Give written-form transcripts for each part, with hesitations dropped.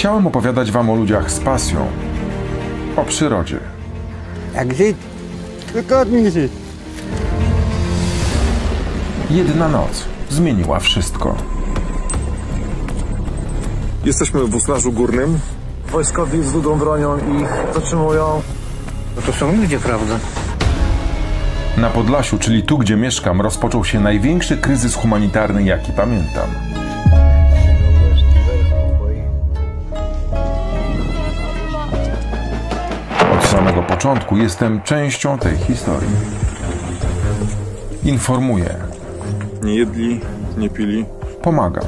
Chciałem opowiadać wam o ludziach z pasją, o przyrodzie. Exit. Wygodnie się. Jedna noc zmieniła wszystko. Jesteśmy w Usnarzu Górnym. Wojskowi z długą bronią ich zatrzymują. No to są ludzie, prawda? Na Podlasiu, czyli tu, gdzie mieszkam, rozpoczął się największy kryzys humanitarny, jaki pamiętam. Od samego początku jestem częścią tej historii. Informuję. Nie jedli, nie pili. Pomagam.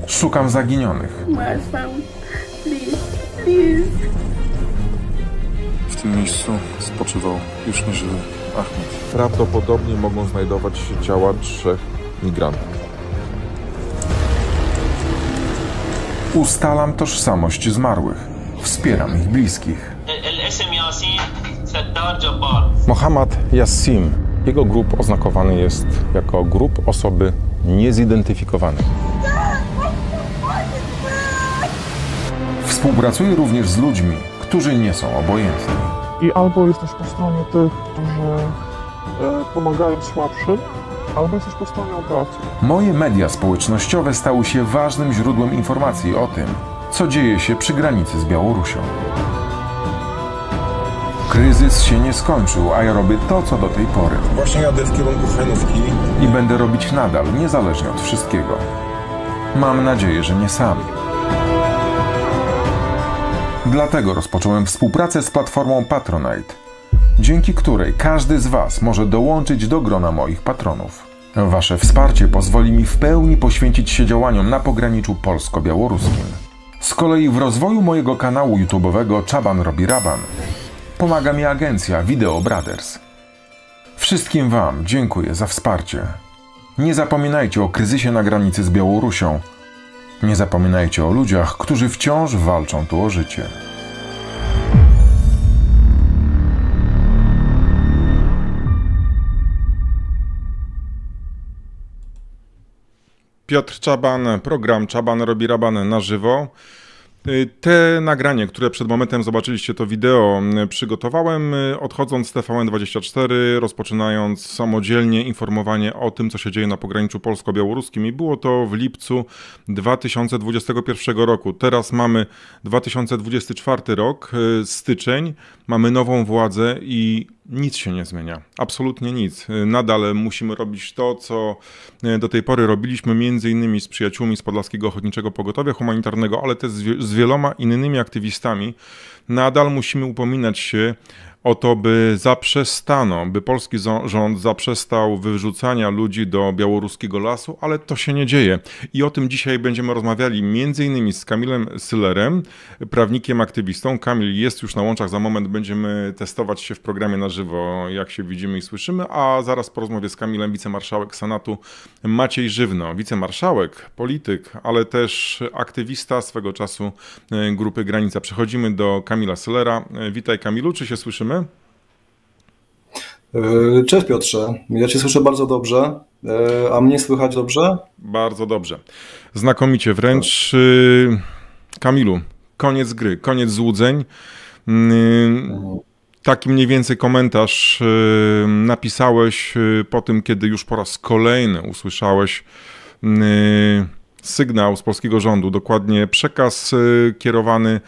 Szukam zaginionych. W tym miejscu spoczywał już nieżywy Ahmed. Prawdopodobnie mogą znajdować się ciała 3 migrantów. Ustalam tożsamość zmarłych. Wspieram ich bliskich. Mohammad Yassim. Jego grób oznakowany jest jako grób osoby niezidentyfikowanej. Współpracuję również z ludźmi, którzy nie są obojętni. I albo jesteś po stronie tych, którzy pomagają słabszym, albo jesteś po stronie operacji. Moje media społecznościowe stały się ważnym źródłem informacji o tym, co dzieje się przy granicy z Białorusią. Kryzys się nie skończył, a ja robię to, co do tej pory. Właśnie jadę w kierunku Hajnówki. I będę robić nadal, niezależnie od wszystkiego. Mam nadzieję, że nie sam. Dlatego rozpocząłem współpracę z platformą Patronite, dzięki której każdy z was może dołączyć do grona moich patronów. Wasze wsparcie pozwoli mi w pełni poświęcić się działaniom na pograniczu polsko-białoruskim. Z kolei w rozwoju mojego kanału YouTube'owego Czaban robi raban pomaga mi agencja Video Brothers. Wszystkim wam dziękuję za wsparcie. Nie zapominajcie o kryzysie na granicy z Białorusią. Nie zapominajcie o ludziach, którzy wciąż walczą tu o życie. Piotr Czaban, program Czaban robi raban na żywo. Te nagranie, które przed momentem zobaczyliście, to wideo przygotowałem, odchodząc z TVN24, rozpoczynając samodzielnie informowanie o tym, co się dzieje na pograniczu polsko-białoruskim. I było to w lipcu 2021 roku. Teraz mamy 2024 rok, styczeń, mamy nową władzę i nic się nie zmienia. Absolutnie nic. Nadal musimy robić to, co do tej pory robiliśmy, między innymi z przyjaciółmi z Podlaskiego Ochotniczego Pogotowia Humanitarnego, ale też z wieloma innymi aktywistami. Nadal musimy upominać się o to, by zaprzestano, by polski rząd zaprzestał wyrzucania ludzi do białoruskiego lasu, ale to się nie dzieje. I o tym dzisiaj będziemy rozmawiali między innymi z Kamilem Syllerem, prawnikiem, aktywistą. Kamil jest już na łączach, za moment będziemy testować się w programie na żywo, jak się widzimy i słyszymy, a zaraz po rozmowie z Kamilem wicemarszałek Senatu Maciej Żywno, wicemarszałek, polityk, ale też aktywista swego czasu grupy Granica. Przechodzimy do Kamila Syllera. Witaj Kamilu, czy się słyszymy? Cześć Piotrze, ja Cię słyszę bardzo dobrze, a mnie słychać dobrze? Bardzo dobrze, znakomicie wręcz. Kamilu, koniec gry, koniec złudzeń. Taki mniej więcej komentarz napisałeś po tym, kiedy już po raz kolejny usłyszałeś sygnał z polskiego rządu, dokładnie przekaz kierowany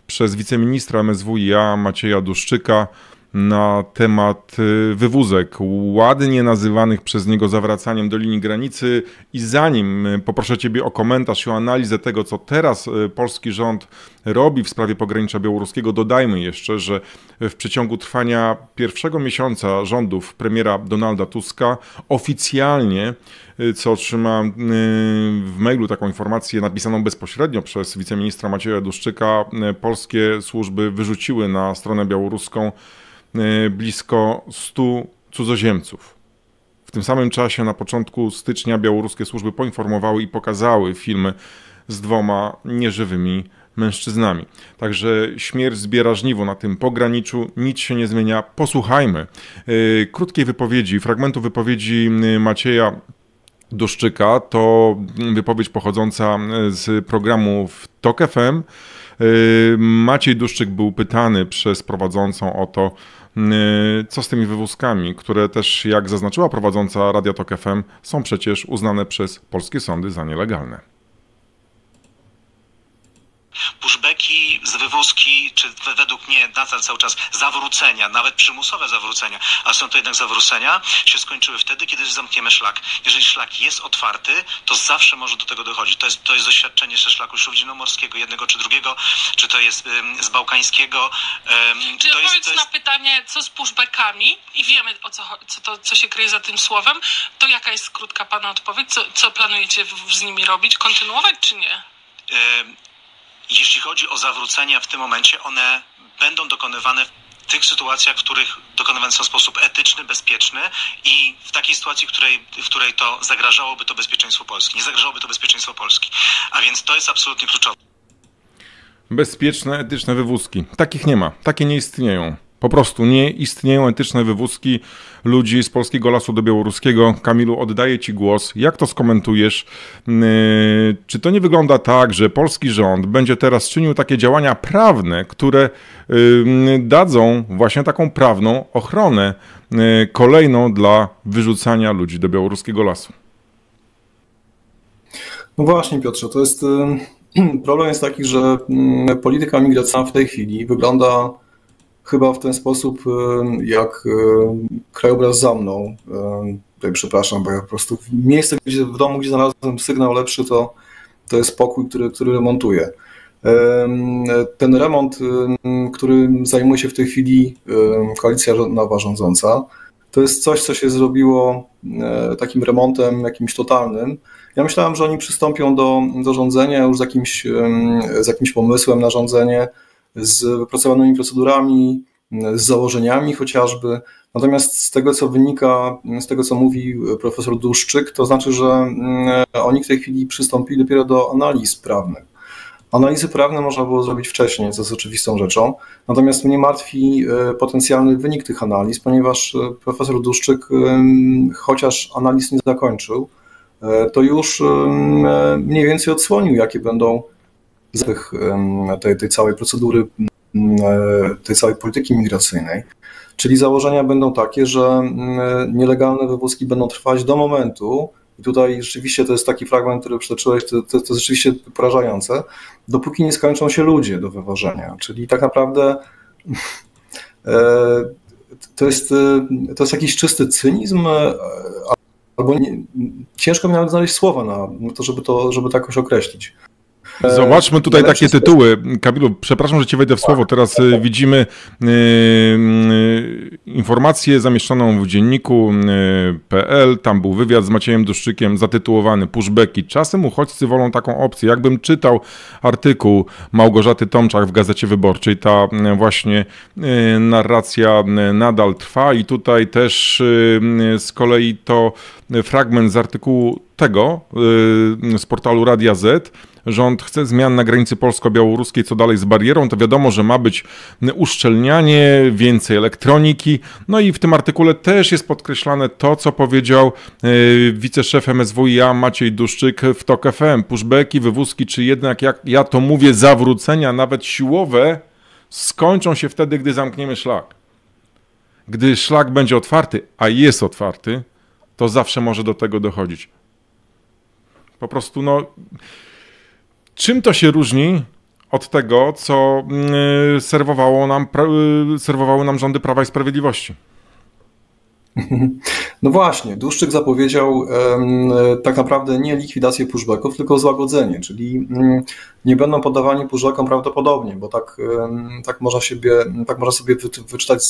przez wiceministra MSWiA Macieja Duszczyka na temat wywózek, ładnie nazywanych przez niego zawracaniem do linii granicy. I zanim poproszę Ciebie o komentarz i o analizę tego, co teraz polski rząd robi w sprawie pogranicza białoruskiego, dodajmy jeszcze, że w przeciągu trwania pierwszego miesiąca rządów premiera Donalda Tuska oficjalnie, co otrzymałem w mailu taką informację napisaną bezpośrednio przez wiceministra Macieja Duszczyka, polskie służby wyrzuciły na stronę białoruską blisko 100 cudzoziemców. W tym samym czasie na początku stycznia białoruskie służby poinformowały i pokazały filmy z 2 nieżywymi mężczyznami. Także śmierć zbiera żniwo na tym pograniczu, nic się nie zmienia. Posłuchajmy krótkiej wypowiedzi, fragmentu wypowiedzi Macieja Duszczyka, to wypowiedź pochodząca z programu w TOK FM. Maciej Duszczyk był pytany przez prowadzącą o to, co z tymi wywózkami, które też, jak zaznaczyła prowadząca Radia TOK FM, są przecież uznane przez polskie sądy za nielegalne. Pushbacki z wywózki, czy według mnie nadal cały czas zawrócenia, nawet przymusowe zawrócenia, a są to jednak zawrócenia, się skończyły wtedy, kiedy zamkniemy szlak. Jeżeli szlak jest otwarty, to zawsze może do tego dochodzić. To jest doświadczenie ze szlaku śródziemnomorskiego, jednego czy drugiego, czy to jest z bałkańskiego. Czy odpowiedz na pytanie, co z pushbackami, i wiemy, co się kryje za tym słowem, to jaka jest krótka pana odpowiedź? Co planujecie z nimi robić? Kontynuować czy nie? Jeśli chodzi o zawrócenia w tym momencie, one będą dokonywane w tych sytuacjach, w których dokonywane są w sposób etyczny, bezpieczny i w takiej sytuacji, w której to zagrażałoby to bezpieczeństwu Polski. Nie zagrażałoby to bezpieczeństwo Polski. A więc to jest absolutnie kluczowe. Bezpieczne, etyczne wywózki. Takich nie ma. Takie nie istnieją. Po prostu nie istnieją etyczne wywózki ludzi z polskiego lasu do białoruskiego. Kamilu, oddaję ci głos. Jak to skomentujesz? Czy to nie wygląda tak, że polski rząd będzie teraz czynił takie działania prawne, które dadzą właśnie taką prawną ochronę kolejną dla wyrzucania ludzi do białoruskiego lasu? No właśnie, Piotrze, to jest problem jest taki, że polityka migracyjna w tej chwili wygląda chyba w ten sposób, jak krajobraz za mną. Tutaj przepraszam, bo ja po prostu miejsce w domu, gdzie znalazłem sygnał lepszy, to jest pokój, który remontuję. Ten remont, którym zajmuje się w tej chwili koalicja nowa rządząca, to jest coś, co się zrobiło takim remontem jakimś totalnym. Ja myślałem, że oni przystąpią do rządzenia już z jakimś pomysłem na rządzenie, z wypracowanymi procedurami, z założeniami chociażby. Natomiast z tego, co wynika, z tego, co mówi profesor Duszczyk, to znaczy, że oni w tej chwili przystąpili dopiero do analiz prawnych. Analizy prawne można było zrobić wcześniej, co jest oczywistą rzeczą. Natomiast mnie martwi potencjalny wynik tych analiz, ponieważ profesor Duszczyk, chociaż analiz nie zakończył, to już mniej więcej odsłonił, jakie będą tej całej procedury, tej całej polityki migracyjnej. Czyli założenia będą takie, że nielegalne wywózki będą trwać do momentu, i tutaj rzeczywiście to jest taki fragment, który przytoczyłeś, to jest rzeczywiście porażające, dopóki nie skończą się ludzie do wywożenia. Czyli tak naprawdę to jest jakiś czysty cynizm, albo ciężko mi nawet znaleźć słowa na to, żeby to jakoś określić. Zobaczmy tutaj takie tytuły. Kamilu, przepraszam, że ci wejdę w słowo. Teraz widzimy informację zamieszczoną w dzienniku.pl. Tam był wywiad z Maciejem Duszczykiem zatytułowany Pushbacki. Czasem uchodźcy wolą taką opcję. Jakbym czytał artykuł Małgorzaty Tomczak w Gazecie Wyborczej, ta właśnie narracja nadal trwa i tutaj też z kolei to fragment z artykułu tego z portalu Radia Z. Rząd chce zmian na granicy polsko-białoruskiej, co dalej z barierą, to wiadomo, że ma być uszczelnianie, więcej elektroniki. No i w tym artykule też jest podkreślane to, co powiedział wiceszef MSWiA Maciej Duszczyk w TOK FM. Pushbacki, wywózki, czy jednak, jak ja to mówię, zawrócenia, nawet siłowe, skończą się wtedy, gdy zamkniemy szlak. Gdy szlak będzie otwarty, a jest otwarty, to zawsze może do tego dochodzić. Po prostu, no... Czym to się różni od tego, co serwowały nam rządy Prawa i Sprawiedliwości? No właśnie, Duszczyk zapowiedział tak naprawdę nie likwidację pushbacków, tylko złagodzenie, czyli nie będą poddawani pushbackom prawdopodobnie, bo tak można sobie wyczytać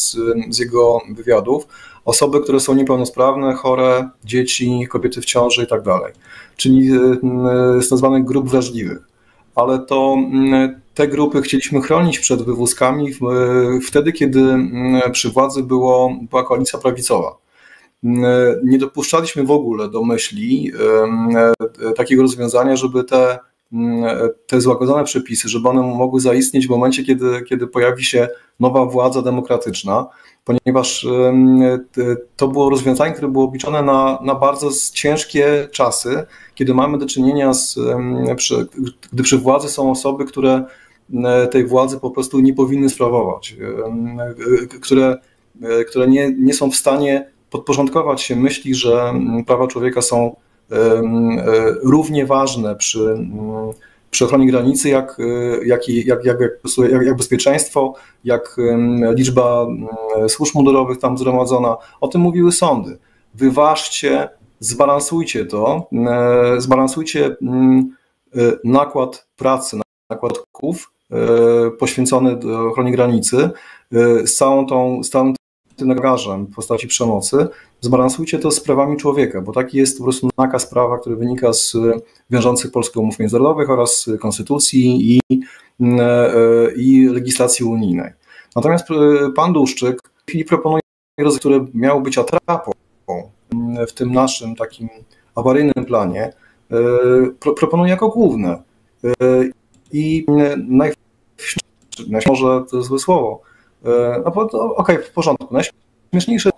z jego wywiadów, osoby, które są niepełnosprawne, chore, dzieci, kobiety w ciąży i tak dalej, czyli z nazwanych grup wrażliwych. Ale to te grupy chcieliśmy chronić przed wywózkami wtedy, kiedy przy władzy była koalicja prawicowa. Nie dopuszczaliśmy w ogóle do myśli takiego rozwiązania, żeby te te złagodzone przepisy, żeby one mogły zaistnieć w momencie, kiedy pojawi się nowa władza demokratyczna, ponieważ to było rozwiązanie, które było obliczone na bardzo ciężkie czasy, kiedy mamy do czynienia gdy przy władzy są osoby, które tej władzy po prostu nie powinny sprawować, które nie są w stanie podporządkować się myśli, że prawa człowieka są równie ważne przy ochronie granicy, jak bezpieczeństwo, jak liczba służb mundurowych tam zgromadzona. O tym mówiły sądy. Wyważcie, zbalansujcie to, zbalansujcie nakład pracy, nakład kłów poświęcony ochronie granicy z całym tym nagarzem w postaci przemocy, zbalansujcie to z prawami człowieka, bo taki jest po prostu nakaz prawa, który wynika z wiążących Polskę umów międzynarodowych oraz konstytucji i legislacji unijnej. Natomiast pan Duszczyk w chwili proponuje rozwiązania, które miały być atrapą w tym naszym takim awaryjnym planie, proponuje jako główne. I może to złe słowo, okej, w porządku. Najśmieszniejsze,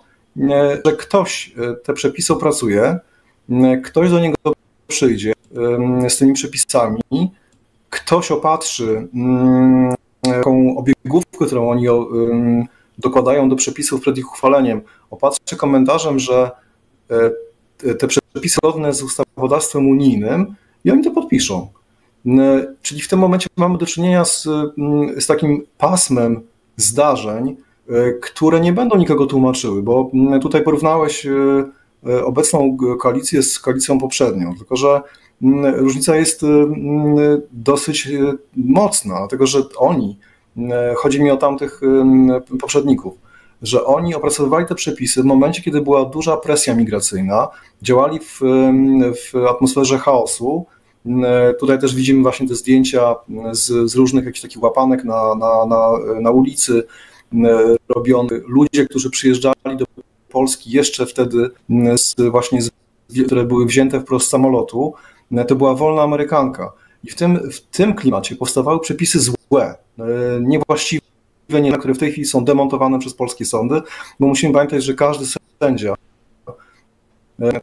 że ktoś te przepisy opracuje, ktoś do niego przyjdzie z tymi przepisami, ktoś opatrzy taką obiegówkę, którą oni dokładają do przepisów przed ich uchwaleniem, opatrzy komentarzem, że te przepisy zgodne z ustawodawstwem unijnym i oni to podpiszą. Czyli w tym momencie mamy do czynienia z takim pasmem zdarzeń, które nie będą nikogo tłumaczyły, bo tutaj porównałeś obecną koalicję z koalicją poprzednią, tylko że różnica jest dosyć mocna, dlatego że chodzi mi o tamtych poprzedników, że oni opracowywali te przepisy w momencie, kiedy była duża presja migracyjna, działali w atmosferze chaosu. Tutaj też widzimy właśnie te zdjęcia z różnych jakichś takich łapanek na ulicy, robione ludzie, którzy przyjeżdżali do Polski jeszcze wtedy, które były wzięte wprost z samolotu, to była wolna Amerykanka. I w tym klimacie powstawały przepisy złe, niewłaściwe, które w tej chwili są demontowane przez polskie sądy, bo musimy pamiętać, że każdy sędzia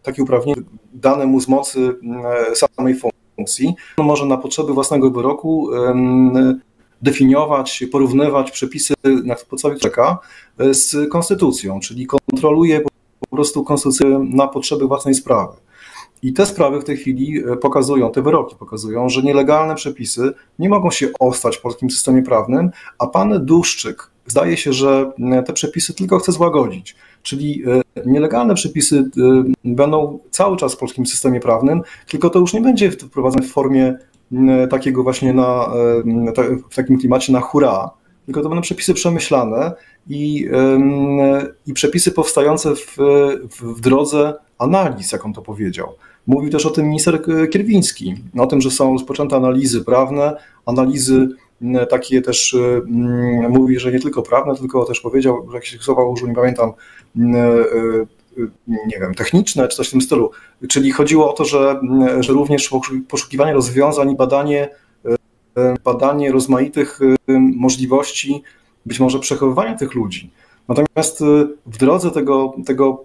takie uprawnienie dane mu z mocy samej funkcji może na potrzeby własnego wyroku definiować, porównywać przepisy na podstawie czeka z konstytucją, czyli kontroluje po prostu konstytucję na potrzeby własnej sprawy. I te sprawy w tej chwili te wyroki pokazują, że nielegalne przepisy nie mogą się ostać w polskim systemie prawnym, a pan Duszczyk zdaje się, że te przepisy tylko chce złagodzić. Czyli nielegalne przepisy będą cały czas w polskim systemie prawnym, tylko to już nie będzie wprowadzone w formie takiego właśnie w takim klimacie na hurra, tylko to będą przepisy przemyślane i przepisy powstające w drodze analiz, jak on to powiedział. Mówił też o tym minister Kierwiński, o tym, że są rozpoczęte analizy prawne, analizy takie też, mówi, że nie tylko prawne, tylko też powiedział, że jakieś słowa użył, nie pamiętam, nie wiem, techniczne czy coś w tym stylu. Czyli chodziło o to, że również poszukiwanie rozwiązań i badanie rozmaitych możliwości, być może przechowywania tych ludzi. Natomiast w drodze tego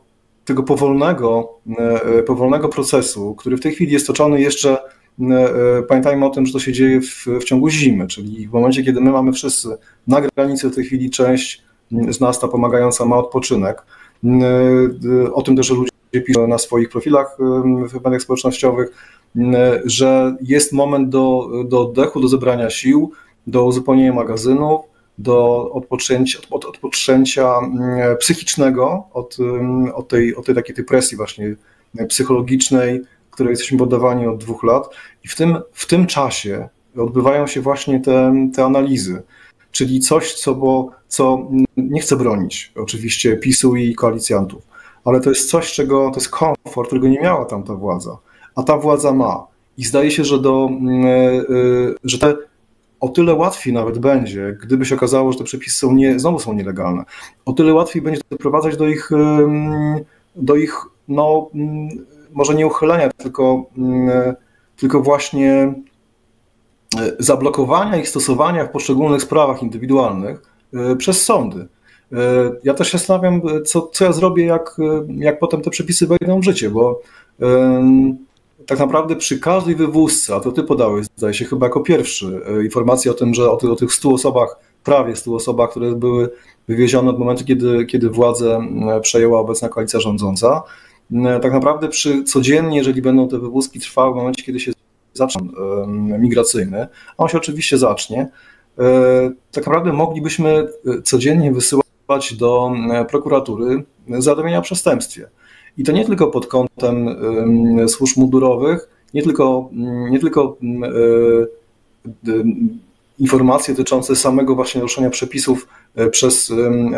powolnego procesu, który w tej chwili jest toczony jeszcze, pamiętajmy o tym, że to się dzieje w ciągu zimy, czyli w momencie, kiedy my mamy wszyscy na granicy w tej chwili część z nas ta pomagająca ma odpoczynek. O tym też ludzie piszą na swoich profilach w mediach społecznościowych, że jest moment do oddechu, do zebrania sił, do uzupełnienia magazynów, do odpoczęcia psychicznego od tej presji właśnie psychologicznej, której jesteśmy poddawani od 2 lat. I w tym czasie odbywają się właśnie te analizy, czyli coś, co nie chcę bronić oczywiście PiS-u i koalicjantów, ale to jest coś, to jest komfort, którego nie miała tamta władza, a ta władza ma. I zdaje się, że o tyle łatwiej nawet będzie, gdyby się okazało, że te przepisy znowu są nielegalne, o tyle łatwiej będzie doprowadzać do ich no, może nie uchylenia, tylko właśnie zablokowania ich stosowania w poszczególnych sprawach indywidualnych przez sądy. Ja też się zastanawiam, co ja zrobię, jak potem te przepisy wejdą w życie, bo tak naprawdę przy każdej wywózce, a to ty podałeś, zdaje się chyba jako pierwszy, informację o tym, że o tych 100 osobach, prawie 100 osobach, które były wywiezione od momentu, kiedy władzę przejęła obecna koalicja rządząca. Tak naprawdę codziennie, jeżeli będą te wywózki trwały w momencie, kiedy się zacznie migracyjny, a on się oczywiście zacznie, tak naprawdę moglibyśmy codziennie wysyłać do prokuratury zawiadomienia o przestępstwie. I to nie tylko pod kątem służb mundurowych, nie tylko informacje dotyczące samego właśnie naruszenia przepisów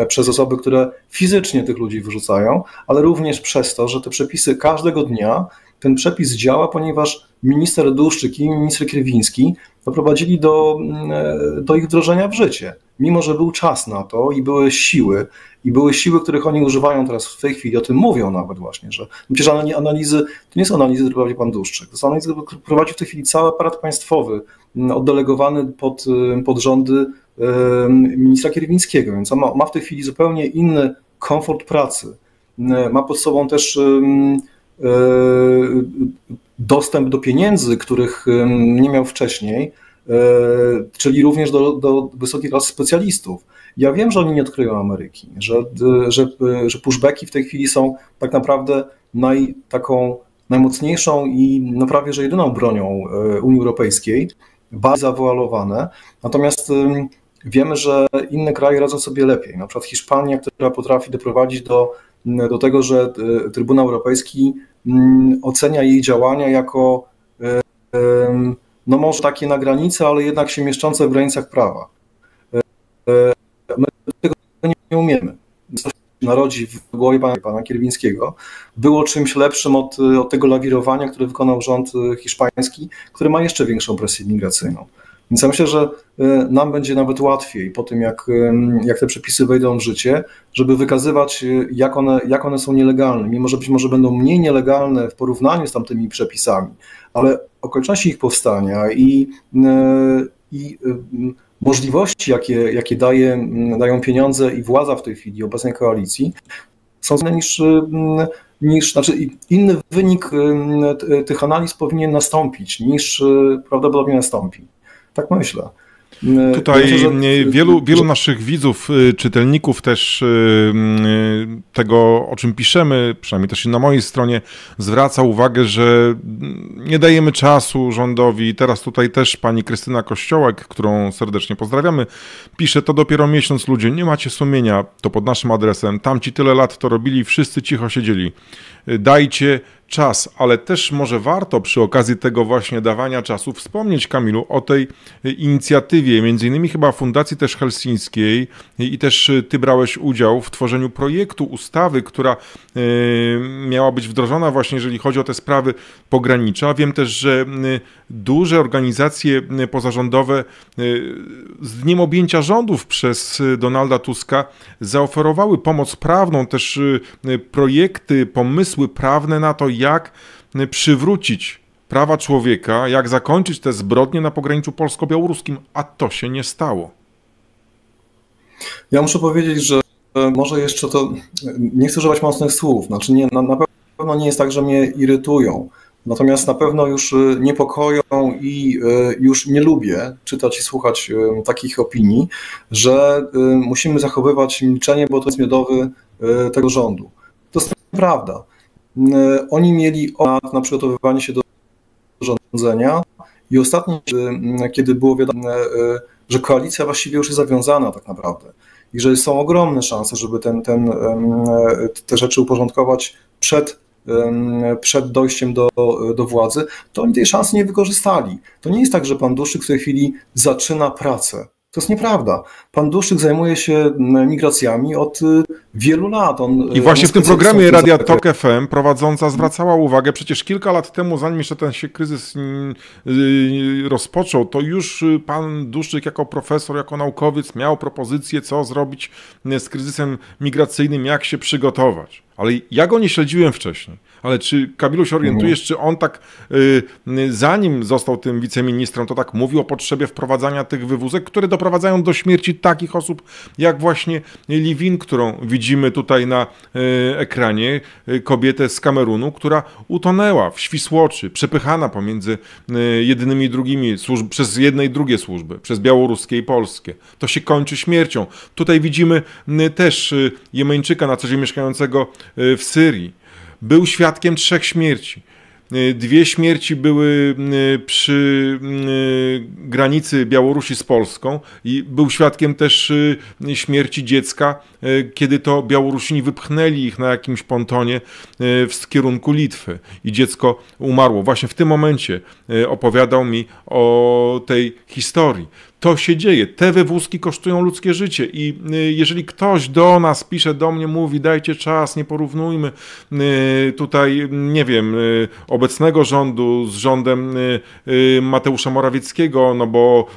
przez osoby, które fizycznie tych ludzi wyrzucają, ale również przez to, że te przepisy każdego dnia, ten przepis działa, ponieważ minister Dłuszczyk i minister Kierwiński doprowadzili do ich wdrożenia w życie. Mimo że był czas na to i były siły, których oni używają teraz w tej chwili, o tym mówią nawet właśnie, że przecież analizy, to nie są analizy, które prowadzi pan Dłuszczyk, to są analizy, które prowadzi w tej chwili cały aparat państwowy, oddelegowany pod rządy ministra Kierwińskiego, więc on ma w tej chwili zupełnie inny komfort pracy. Ma pod sobą też dostęp do pieniędzy, których nie miał wcześniej, czyli również do wysokich klas specjalistów. Ja wiem, że oni nie odkryją Ameryki, że pushbacki w tej chwili są tak naprawdę najmocniejszą i no prawie że jedyną bronią Unii Europejskiej, bardzo zawoalowane. Natomiast wiemy, że inne kraje radzą sobie lepiej. Na przykład Hiszpania, która potrafi doprowadzić do tego, że Trybunał Europejski ocenia jej działania jako no może takie na granicy, ale jednak się mieszczące w granicach prawa. My tego nie umiemy. Co się narodzi w głowie pana Kierwińskiego było czymś lepszym od tego lawirowania, które wykonał rząd hiszpański, który ma jeszcze większą presję migracyjną. Więc ja myślę, że nam będzie nawet łatwiej po tym, jak te przepisy wejdą w życie, żeby wykazywać, jak one są nielegalne, mimo że być może będą mniej nielegalne w porównaniu z tamtymi przepisami, ale okoliczności ich powstania i możliwości, jakie dają pieniądze i władza w tej chwili obecnej koalicji, są inne inny wynik tych analiz powinien nastąpić, niż prawdopodobnie nastąpi. Tak myślę. Tutaj myślę, że wielu naszych widzów, czytelników też tego, o czym piszemy, przynajmniej też na mojej stronie, zwraca uwagę, że nie dajemy czasu rządowi. Teraz tutaj też pani Krystyna Kościołek, którą serdecznie pozdrawiamy, pisze: to dopiero miesiąc, ludzie, nie macie sumienia, to pod naszym adresem, tamci tyle lat to robili, wszyscy cicho siedzieli. Dajcie czas, ale też może warto przy okazji tego właśnie dawania czasu wspomnieć, Kamilu, o tej inicjatywie, między innymi chyba Fundacji też Helsińskiej, i też ty brałeś udział w tworzeniu projektu ustawy, która miała być wdrożona właśnie, jeżeli chodzi o te sprawy pogranicza. Wiem też, że duże organizacje pozarządowe z dniem objęcia rządów przez Donalda Tuska zaoferowały pomoc prawną, też projekty, pomysły prawne na to, jak przywrócić prawa człowieka, jak zakończyć te zbrodnie na pograniczu polsko-białoruskim, a to się nie stało. Ja muszę powiedzieć, że może jeszcze to, nie chcę używać mocnych słów, znaczy na pewno nie jest tak, że mnie irytują, natomiast na pewno już niepokoją i już nie lubię czytać i słuchać takich opinii, że musimy zachowywać milczenie, bo to jest miodowy tego rządu. To jest prawda. Oni mieli na przygotowywanie się do rządzenia i ostatnio, kiedy było wiadomo, że koalicja właściwie już jest zawiązana tak naprawdę i że są ogromne szanse, żeby te rzeczy uporządkować przed dojściem do władzy, to oni tej szansy nie wykorzystali. To nie jest tak, że pan Dłuszczyk w tej chwili zaczyna pracę. To jest nieprawda. Pan Dłuszczyk zajmuje się migracjami od wielu lat. I właśnie w tym programie Radia Tok FM prowadząca zwracała uwagę, przecież kilka lat temu, zanim jeszcze ten się kryzys rozpoczął, to już pan Duszczyk jako profesor, jako naukowiec miał propozycję, co zrobić z kryzysem migracyjnym, jak się przygotować. Ale ja go nie śledziłem wcześniej. Ale czy, Kamilu, się orientujesz, czy on tak, zanim został tym wiceministrem, to tak mówił o potrzebie wprowadzania tych wywózek, które doprowadzają do śmierci takich osób, jak właśnie Livin, którą widzimy tutaj na ekranie, kobietę z Kamerunu, która utonęła w Świsłoczy, przepychana pomiędzy jednymi i drugimi służb, przez jedne i drugie służby, przez białoruskie i polskie. To się kończy śmiercią. Tutaj widzimy też Jemeńczyka, na co dzień mieszkającego w Syrii. Był świadkiem 3 śmierci. 2 śmierci były przy granicy Białorusi z Polską i był świadkiem też śmierci dziecka, kiedy to Białorusini wypchnęli ich na jakimś pontonie w kierunku Litwy i dziecko umarło. Właśnie w tym momencie opowiadał mi o tej historii. To się dzieje. Te wywózki kosztują ludzkie życie i jeżeli ktoś do nas pisze, do mnie mówi, dajcie czas, nie porównujmy tutaj, nie wiem, obecnego rządu z rządem Mateusza Morawieckiego, no bo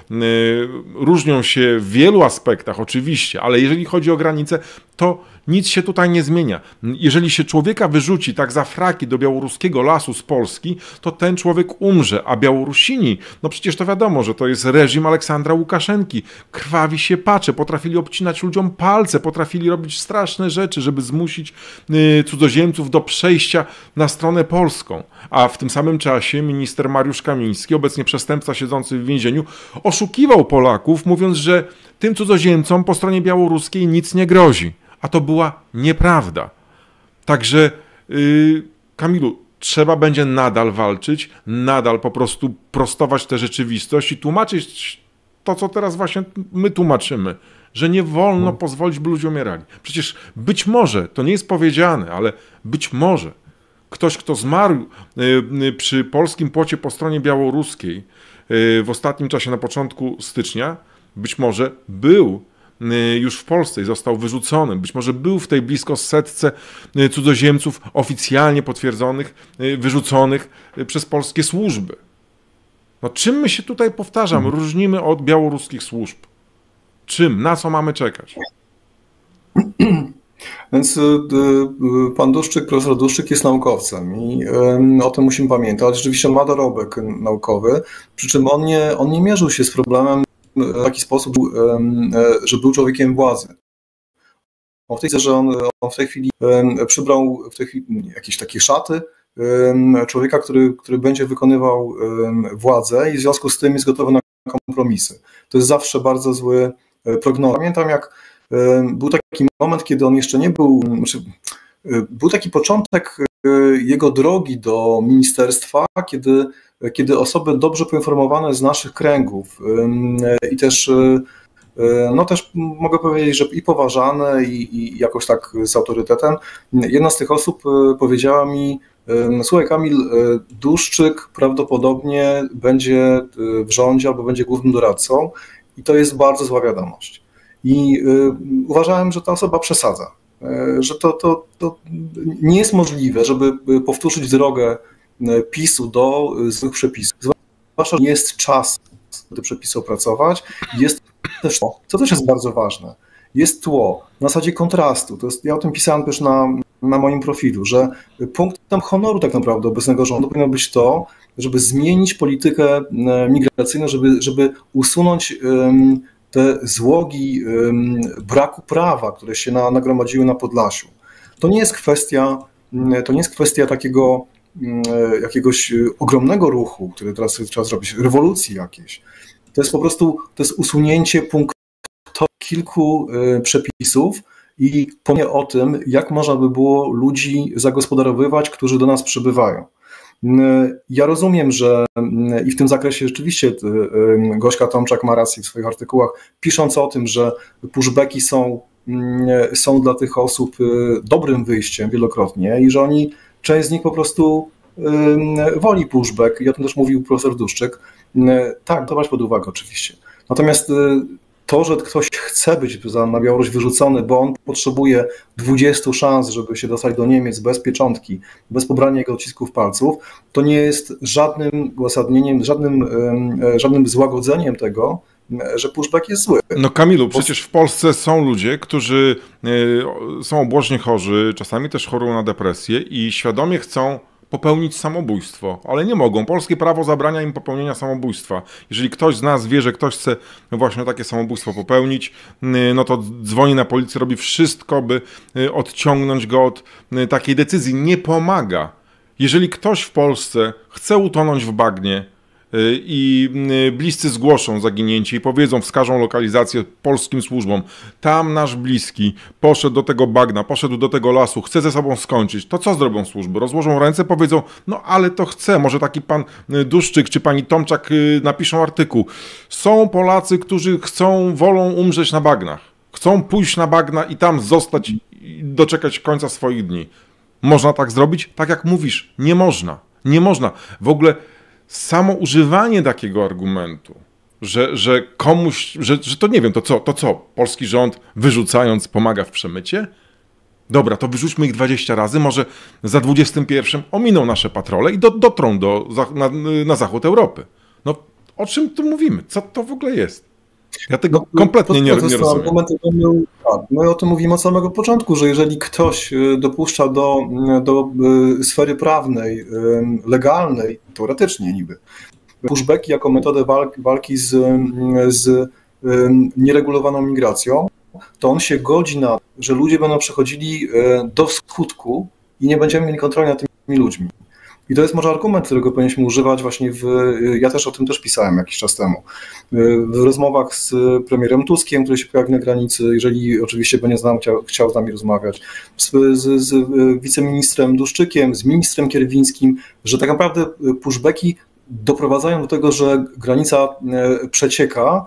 różnią się w wielu aspektach oczywiście, ale jeżeli chodzi o granice, to nic się tutaj nie zmienia. Jeżeli się człowieka wyrzuci tak za fraki do białoruskiego lasu z Polski, to ten człowiek umrze, a Białorusini, no przecież to wiadomo, że to jest reżim Aleksandra Łukaszenki. Krwawi się pacze, potrafili obcinać ludziom palce, potrafili robić straszne rzeczy, żeby zmusić cudzoziemców do przejścia na stronę polską. A w tym samym czasie minister Mariusz Kamiński, obecnie przestępca siedzący w więzieniu, oszukiwał Polaków, mówiąc, że tym cudzoziemcom po stronie białoruskiej nic nie grozi. A to była nieprawda. Także, Kamilu, trzeba będzie nadal walczyć, nadal po prostu prostować tę rzeczywistość i tłumaczyć to, co teraz właśnie my tłumaczymy, że nie wolno pozwolić, by ludzie umierali. Przecież być może, to nie jest powiedziane, ale być może ktoś, kto zmarł przy polskim płocie po stronie białoruskiej w ostatnim czasie, na początku stycznia, być może był już w Polsce i został wyrzucony. Być może był w tej blisko 100 cudzoziemców oficjalnie potwierdzonych, wyrzuconych przez polskie służby. No czym my się tutaj, powtarzam, różnimy od białoruskich służb? Czym? Na co mamy czekać? Więc pan Duszczyk, profesor Duszczyk jest naukowcem i o tym musimy pamiętać. Rzeczywiście on ma dorobek naukowy, przy czym on nie mierzył się z problemem w taki sposób, że był człowiekiem władzy. On w tej chwili przybrał jakieś takie szaty człowieka, który będzie wykonywał władzę i w związku z tym jest gotowy na kompromisy. To jest zawsze bardzo zły prognoz. Pamiętam, jak był taki moment, kiedy on jeszcze nie był, był taki początek jego drogi do ministerstwa, kiedy osoby dobrze poinformowane z naszych kręgów i też, no też mogę powiedzieć, że i poważane i jakoś tak z autorytetem, jedna z tych osób powiedziała mi: słuchaj, Kamil, Duszczyk prawdopodobnie będzie w rządzie albo będzie głównym doradcą i to jest bardzo zła wiadomość. I uważałem, że ta osoba przesadza, że to nie jest możliwe, żeby powtórzyć drogę PiS-u do złych przepisów. Zwłaszcza, że nie jest czas te przepisy opracować. Jest też to, co też jest bardzo ważne, jest tło na zasadzie kontrastu. Ja o tym pisałem też na moim profilu, że punktem honoru tak naprawdę obecnego rządu powinno być to, żeby zmienić politykę migracyjną, żeby usunąć te złogi braku prawa, które się nagromadziły na Podlasiu. To nie jest kwestia takiego jakiegoś ogromnego ruchu, który teraz trzeba zrobić, rewolucji jakiejś. To jest po prostu usunięcie kilku przepisów i pomyślenie o tym, jak można by było ludzi zagospodarowywać, którzy do nas przybywają. Ja rozumiem, że i w tym zakresie rzeczywiście Gośka Tomczak ma rację w swoich artykułach, pisząc o tym, że pushbacki są dla tych osób dobrym wyjściem wielokrotnie i że część z nich po prostu woli pushback, i o tym też mówił profesor Duszczyk. Tak, to brać pod uwagę oczywiście. Natomiast To, że ktoś chce być na Białoruś wyrzucony, bo on potrzebuje 20 szans, żeby się dostać do Niemiec bez pieczątki, bez pobrania jego odcisków palców, to nie jest żadnym uzasadnieniem, żadnym złagodzeniem tego, że pushback jest zły. No Kamilu, przecież w Polsce są ludzie, którzy są obłożnie chorzy, czasami też chorują na depresję i świadomie chcą popełnić samobójstwo, ale nie mogą. Polskie prawo zabrania im popełnienia samobójstwa. Jeżeli ktoś z nas wie, że ktoś chce właśnie takie samobójstwo popełnić, no to dzwoni na policję, robi wszystko, by odciągnąć go od takiej decyzji. Nie pomaga. Jeżeli ktoś w Polsce chce utonąć w bagnie i bliscy zgłoszą zaginięcie i powiedzą, wskażą lokalizację polskim służbom, tam nasz bliski poszedł do tego bagna, poszedł do tego lasu, chce ze sobą skończyć, to co zrobią służby? Rozłożą ręce, powiedzą, no ale to chce, może taki pan Duszczyk czy pani Tomczak napiszą artykuł. Są Polacy, którzy wolą umrzeć na bagnach. Chcą pójść na bagna i tam zostać i doczekać końca swoich dni. Można tak zrobić? Tak jak mówisz, nie można. Nie można. W ogóle samo używanie takiego argumentu, że komuś, że to nie wiem, to co? Polski rząd wyrzucając pomaga w przemycie? Dobra, to wyrzućmy ich 20 razy, może za 21 ominą nasze patrole i dotrą na zachód Europy. No o czym tu mówimy? Co to w ogóle jest? Ja tego kompletnie nie rozumiem. My o tym mówimy od samego początku, że jeżeli ktoś dopuszcza do sfery prawnej, legalnej, teoretycznie niby, pushbacki jako metodę walki z nieregulowaną migracją, to on się godzi na to, że ludzie będą przechodzili do skutku i nie będziemy mieli kontroli nad tymi ludźmi. I to jest może argument, którego powinniśmy używać właśnie ja też o tym pisałem jakiś czas temu, w rozmowach z premierem Tuskiem, który się pojawi na granicy, jeżeli oczywiście będzie chciał z nami rozmawiać, z wiceministrem Duszczykiem, z ministrem Kierwińskim, że tak naprawdę pushbacki doprowadzają do tego, że granica przecieka,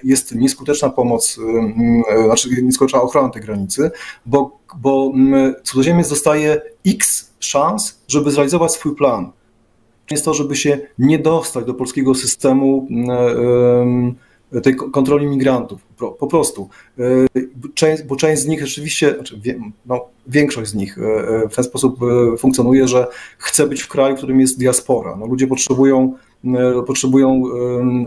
jest nieskuteczna pomoc, znaczy nieskuteczna ochrona tej granicy, bo cudzoziemiec dostaje X szans, żeby zrealizować swój plan. Jest to, żeby się nie dostać do polskiego systemu tej kontroli migrantów, po prostu. Bo część z nich rzeczywiście, znaczy większość z nich w ten sposób funkcjonuje, że chce być w kraju, w którym jest diaspora. No, ludzie potrzebują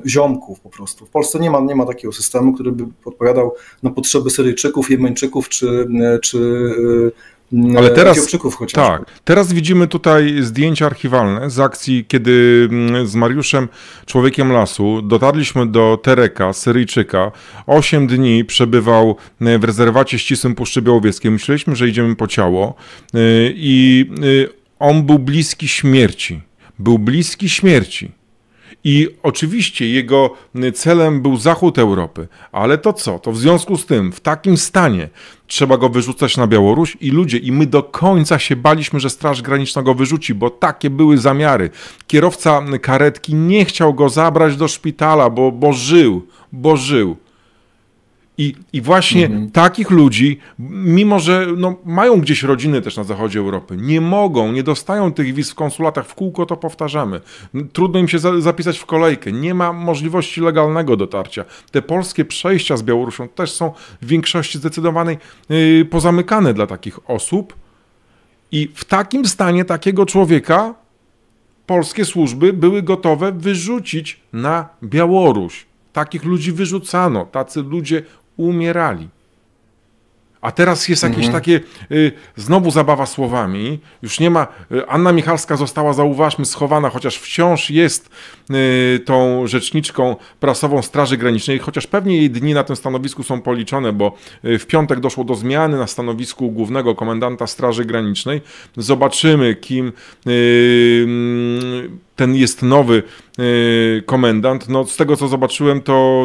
ziomków po prostu. W Polsce nie ma takiego systemu, który by odpowiadał na potrzeby Syryjczyków, Jemeńczyków czy ale teraz widzimy tutaj zdjęcia archiwalne z akcji, kiedy z Mariuszem, człowiekiem lasu, dotarliśmy do Tereka, Syryjczyka. 8 dni przebywał w rezerwacie ścisłym Puszczy Białowieskiej. Myśleliśmy, że idziemy po ciało i on był bliski śmierci. Był bliski śmierci. I oczywiście jego celem był zachód Europy, ale to co? To w związku z tym, w takim stanie trzeba go wyrzucać na Białoruś i my do końca się baliśmy, że Straż Graniczna go wyrzuci, bo takie były zamiary. Kierowca karetki nie chciał go zabrać do szpitala, bo żył. I właśnie takich ludzi, mimo że mają gdzieś rodziny też na zachodzie Europy, nie dostają tych wiz w konsulatach, w kółko to powtarzamy. Trudno im się zapisać w kolejkę, nie ma możliwości legalnego dotarcia. Te polskie przejścia z Białorusią też są w większości zdecydowanej pozamykane dla takich osób i w takim stanie takiego człowieka polskie służby były gotowe wyrzucić na Białoruś. Takich ludzi wyrzucano, tacy ludzie umierali. A teraz jest jakieś takie, znowu zabawa słowami, już nie ma, Anna Michalska została, zauważmy, schowana, chociaż wciąż jest tą rzeczniczką prasową Straży Granicznej, chociaż pewnie jej dni na tym stanowisku są policzone, bo w piątek doszło do zmiany na stanowisku głównego komendanta Straży Granicznej. Zobaczymy, kim ten jest nowy komendant. No, z tego, co zobaczyłem,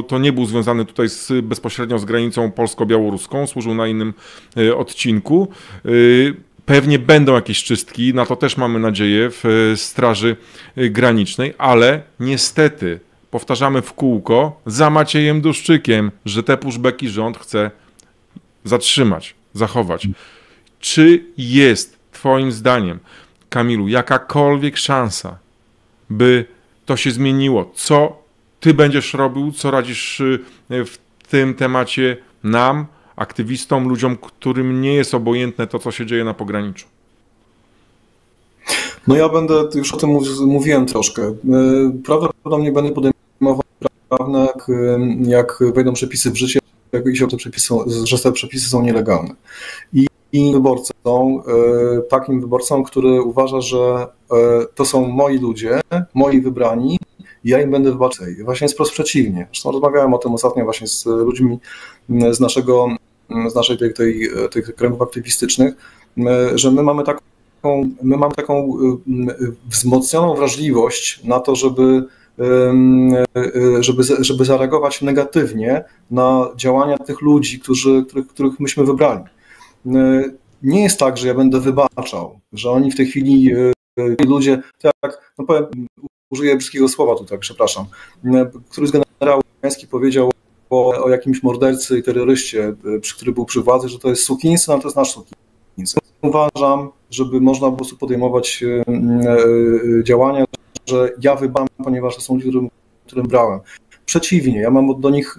to nie był związany tutaj bezpośrednio z granicą polsko-białoruską, służył na innym odcinku. Pewnie będą jakieś czystki, na to też mamy nadzieję w Straży Granicznej, ale niestety, powtarzamy w kółko, za Maciejem Duszczykiem, że te pushbacki rząd chce zatrzymać, zachować. Czy jest, twoim zdaniem, Kamilu, jakakolwiek szansa, by to się zmieniło? Co ty będziesz robił, co radzisz w tym temacie nam, aktywistom, ludziom, którym nie jest obojętne to, co się dzieje na pograniczu? No ja będę, już o tym mówiłem troszkę, prawdopodobnie będę podejmował prawne, jak wejdą przepisy w życie, że te przepisy są nielegalne. I wyborcą, takim wyborcą, który uważa, że to są moi ludzie, moi wybrani, ja im będę wybaczał. Właśnie jest wprost przeciwnie. Zresztą rozmawiałem o tym ostatnio właśnie z ludźmi z naszej tych kręgów aktywistycznych, że my mamy taką wzmocnioną wrażliwość na to, żeby zareagować negatywnie na działania tych ludzi, których myśmy wybrali. Nie jest tak, że ja będę wybaczał, że oni w tej chwili, ludzie, tak, no powiem, użyję brzydkiego słowa tutaj, przepraszam, któryś z generałów amerykańskich powiedział o jakimś mordercy i terroryście, który był przy władzy, że to jest sukinsyn, ale to jest nasz sukinsyn. Uważam, żeby można po prostu podejmować działania, że ja wybrałem, ponieważ to są ludzie, którym brałem. Przeciwnie, ja mam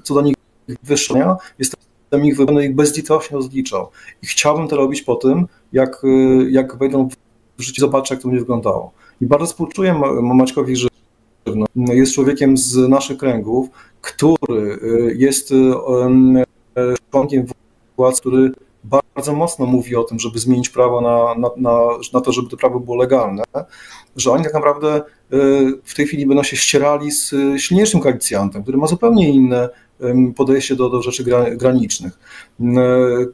co do nich wyższenia, jestem ich wybrany, ich bezlitośnie rozliczał. I chciałbym to robić po tym, jak wejdą w życie, zobaczę, jak to będzie wyglądało. I bardzo współczuję Maćkowi Żywno. Jest człowiekiem z naszych kręgów, który jest członkiem władz, który bardzo mocno mówi o tym, żeby zmienić prawo na to, żeby to prawo było legalne, że oni tak naprawdę w tej chwili będą się ścierali z silniejszym koalicjantem, który ma zupełnie inne podejście do rzeczy granicznych.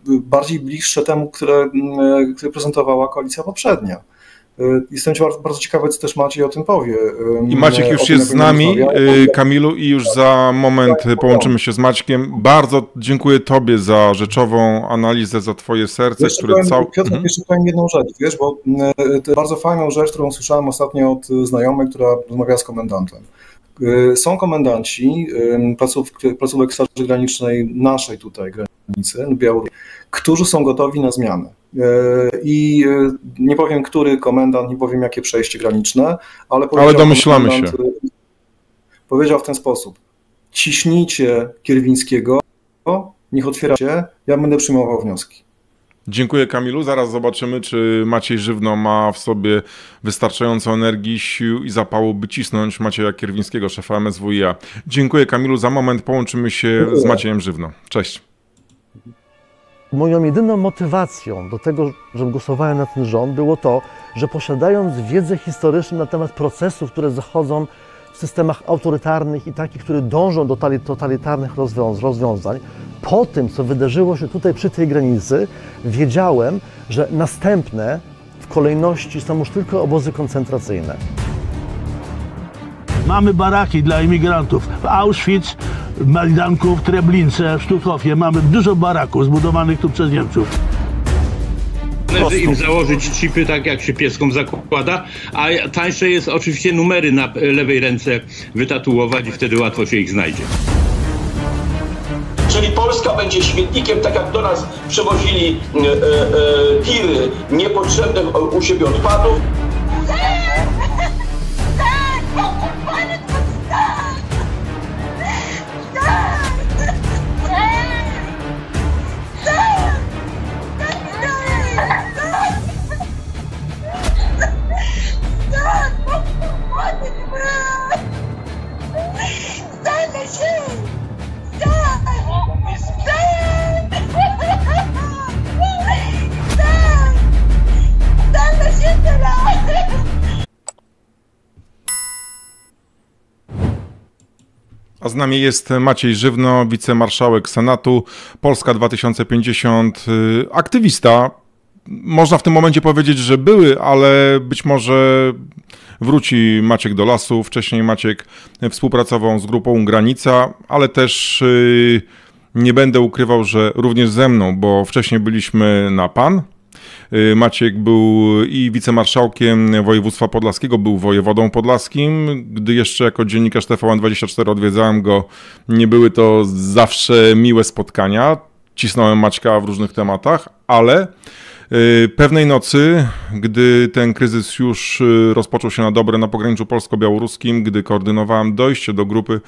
Bardziej bliższe temu, które prezentowała koalicja poprzednia. Jestem bardzo ciekawy, co też Maciej o tym powie. I Maciek już jest z nami, Kamilu, i już za moment połączymy się z Maćkiem. Bardzo dziękuję Tobie za rzeczową analizę, za Twoje serce, które Piotr, jeszcze powiem jedną rzecz, wiesz, bo bardzo fajną rzecz, którą słyszałem ostatnio od znajomej, która rozmawiała z komendantem. Są komendanci placówek Straży Granicznej naszej tutaj granicy, Białorusi, którzy są gotowi na zmianę. I nie powiem, który komendant, nie powiem, jakie przejście graniczne, ale domyślamy się. Powiedział w ten sposób: ciśnijcie Kierwińskiego, niech otwieracie, ja będę przyjmował wnioski. Dziękuję, Kamilu. Zaraz zobaczymy, czy Maciej Żywno ma w sobie wystarczająco energii, sił i zapału, by cisnąć Macieja Kierwińskiego, szefa MSWiA. Dziękuję, Kamilu. Za moment połączymy się z Maciejem Żywno. Cześć. Moją jedyną motywacją do tego, żeby głosowałem na ten rząd, było to, że posiadając wiedzę historyczną na temat procesów, które zachodzą w systemach autorytarnych i takich, które dążą do totalitarnych rozwiązań, po tym, co wydarzyło się tutaj przy tej granicy, wiedziałem, że następne w kolejności są już tylko obozy koncentracyjne. Mamy baraki dla imigrantów w Auschwitz, w Majdanku, w Treblince, w Sztuthofie. Mamy dużo baraków zbudowanych tu przez Niemców. Należy im założyć chipy, tak jak się pieskom zakłada, a tańsze jest oczywiście numery na lewej ręce wytatuować i wtedy łatwo się ich znajdzie. Czyli Polska będzie śmietnikiem, tak jak do nas przewozili tiry niepotrzebnych u siebie odpadów. A z nami jest Maciej Żywno, wicemarszałek Senatu, Polska 2050, aktywista. Można w tym momencie powiedzieć, że były, ale być może wróci Maciek do lasu. Wcześniej Maciek współpracował z grupą Granica, ale też nie będę ukrywał, że również ze mną, bo wcześniej byliśmy na PAN. Maciek był i wicemarszałkiem województwa podlaskiego, był wojewodą podlaskim. Gdy jeszcze jako dziennikarz TVN24 odwiedzałem go, nie były to zawsze miłe spotkania. Cisnąłem Maćka w różnych tematach, ale Pewnej nocy, gdy ten kryzys już rozpoczął się na dobre na pograniczu polsko-białoruskim, gdy koordynowałem dojście do grupy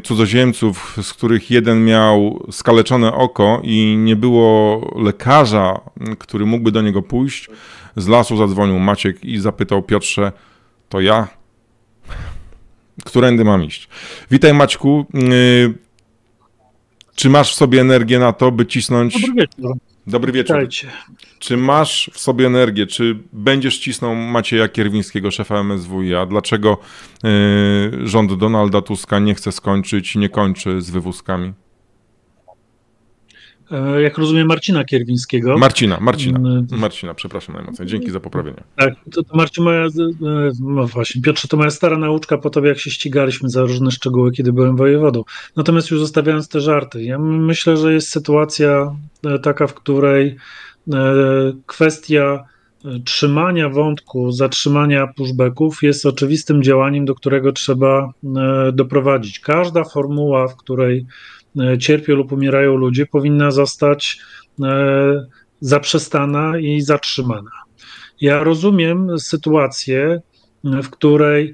cudzoziemców, z których jeden miał skaleczone oko i nie było lekarza, który mógłby do niego pójść, z lasu zadzwonił Maciek i zapytał: Piotrze, to ja? Którędy mam iść? Witaj, Maćku. Czy masz w sobie energię na to, by cisnąć... Dobry wieczór. Dobry wieczór. Witajcie. Czy masz w sobie energię? Czy będziesz cisnął Macieja Kierwińskiego, szefa MSWiA? Dlaczego rząd Donalda Tuska nie chce skończyć i nie kończy z wywózkami? Jak rozumiem, Marcina Kierwińskiego. Marcina, przepraszam najmocniej. Dzięki za poprawienie. Tak, to Marcin, no właśnie, Piotrze, to moja stara nauczka po tobie, jak się ścigaliśmy za różne szczegóły, kiedy byłem wojewodą. Natomiast już zostawiając te żarty, ja myślę, że jest sytuacja taka, w której kwestia trzymania wątku, zatrzymania pushbacków jest oczywistym działaniem, do którego trzeba doprowadzić. Każda formuła, w której cierpią lub umierają ludzie, powinna zostać zaprzestana i zatrzymana. Ja rozumiem sytuację, w której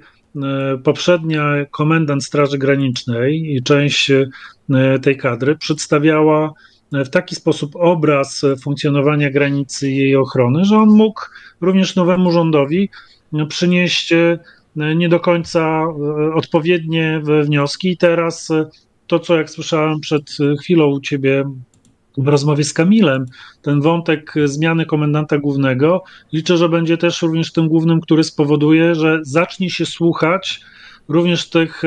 poprzednia komendant Straży Granicznej i część tej kadry przedstawiała w taki sposób obraz funkcjonowania granicy i jej ochrony, że on mógł również nowemu rządowi przynieść nie do końca odpowiednie wnioski. I teraz to, co jak słyszałem przed chwilą u ciebie w rozmowie z Kamilem, ten wątek zmiany komendanta głównego, liczę, że będzie też również tym głównym, który spowoduje, że zacznie się słuchać również tych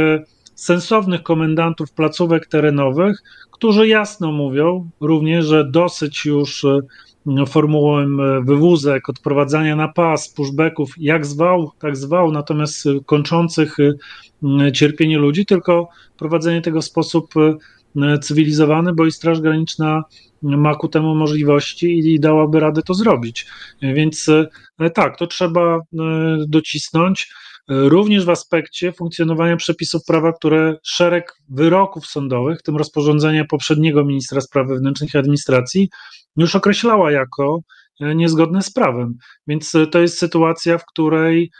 sensownych komendantów placówek terenowych, którzy jasno mówią również, że dosyć już formułą wywózek, odprowadzania na pas, pushbacków, jak zwał, tak zwał, natomiast kończących cierpienie ludzi, tylko prowadzenie tego w sposób cywilizowany, bo i Straż Graniczna ma ku temu możliwości i dałaby radę to zrobić. Więc tak, to trzeba docisnąć. Również w aspekcie funkcjonowania przepisów prawa, które szereg wyroków sądowych, w tym rozporządzenia poprzedniego ministra spraw wewnętrznych i administracji, już określała jako niezgodne z prawem. Więc to jest sytuacja, w której,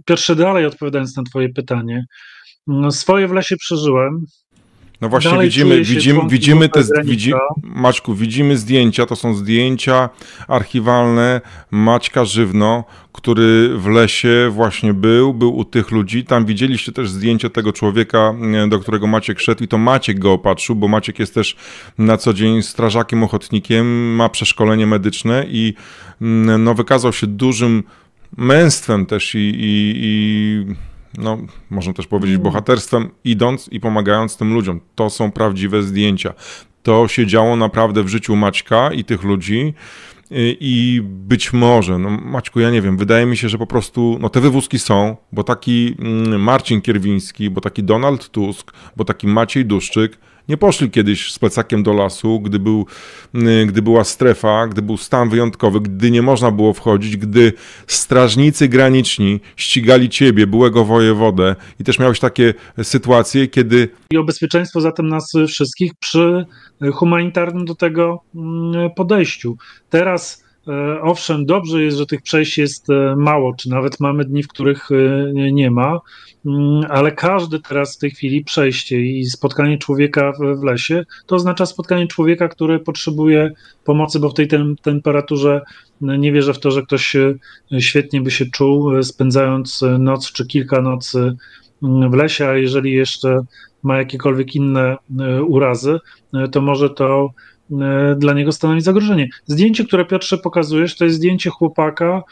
Piotrze, dalej odpowiadając na twoje pytanie, swoje w lesie przeżyłem. No właśnie Maćku, widzimy zdjęcia, to są zdjęcia archiwalne Maćka Żywno, który w lesie właśnie był u tych ludzi. Tam widzieliście też zdjęcie tego człowieka, do którego Maciek szedł i to Maciek go opatrzył, bo Maciek jest też na co dzień strażakiem, ochotnikiem, ma przeszkolenie medyczne i no, wykazał się dużym męstwem też i no, można też powiedzieć bohaterstwem, idąc i pomagając tym ludziom. To są prawdziwe zdjęcia. To się działo naprawdę w życiu Maćka i tych ludzi i być może, no Maćku, ja nie wiem, wydaje mi się, że po prostu no, te wywózki są, bo taki Marcin Kierwiński, bo taki Donald Tusk, bo taki Maciej Duszczyk nie poszli kiedyś z plecakiem do lasu, gdy była strefa, gdy był stan wyjątkowy, gdy nie można było wchodzić, gdy strażnicy graniczni ścigali ciebie, byłego wojewodę i też miałeś takie sytuacje, kiedy... I o bezpieczeństwo zatem nas wszystkich przy humanitarnym do tego podejściu. Teraz owszem, dobrze jest, że tych przejść jest mało, czy nawet mamy dni, w których nie ma, ale każde teraz w tej chwili przejście i spotkanie człowieka w lesie, to oznacza spotkanie człowieka, który potrzebuje pomocy, bo w tej temperaturze nie wierzę w to, że ktoś świetnie by się czuł, spędzając noc czy kilka nocy w lesie, a jeżeli jeszcze ma jakiekolwiek inne urazy, to może to dla niego stanowi zagrożenie. Zdjęcie, które Piotrze pokazujesz, to jest zdjęcie chłopaka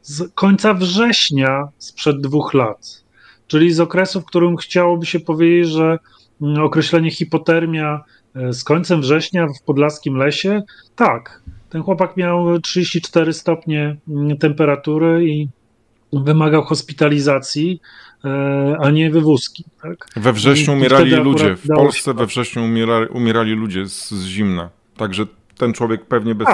z końca września sprzed 2 lat, czyli z okresu, w którym chciałoby się powiedzieć, że określenie hipotermia z końcem września w podlaskim lesie, tak, ten chłopak miał 34 stopnie temperatury i wymagał hospitalizacji, a nie wywózki. Tak? We wrześniu umierali ludzie. W Polsce we wrzesiu umierali ludzie z zimna. Także ten człowiek pewnie bez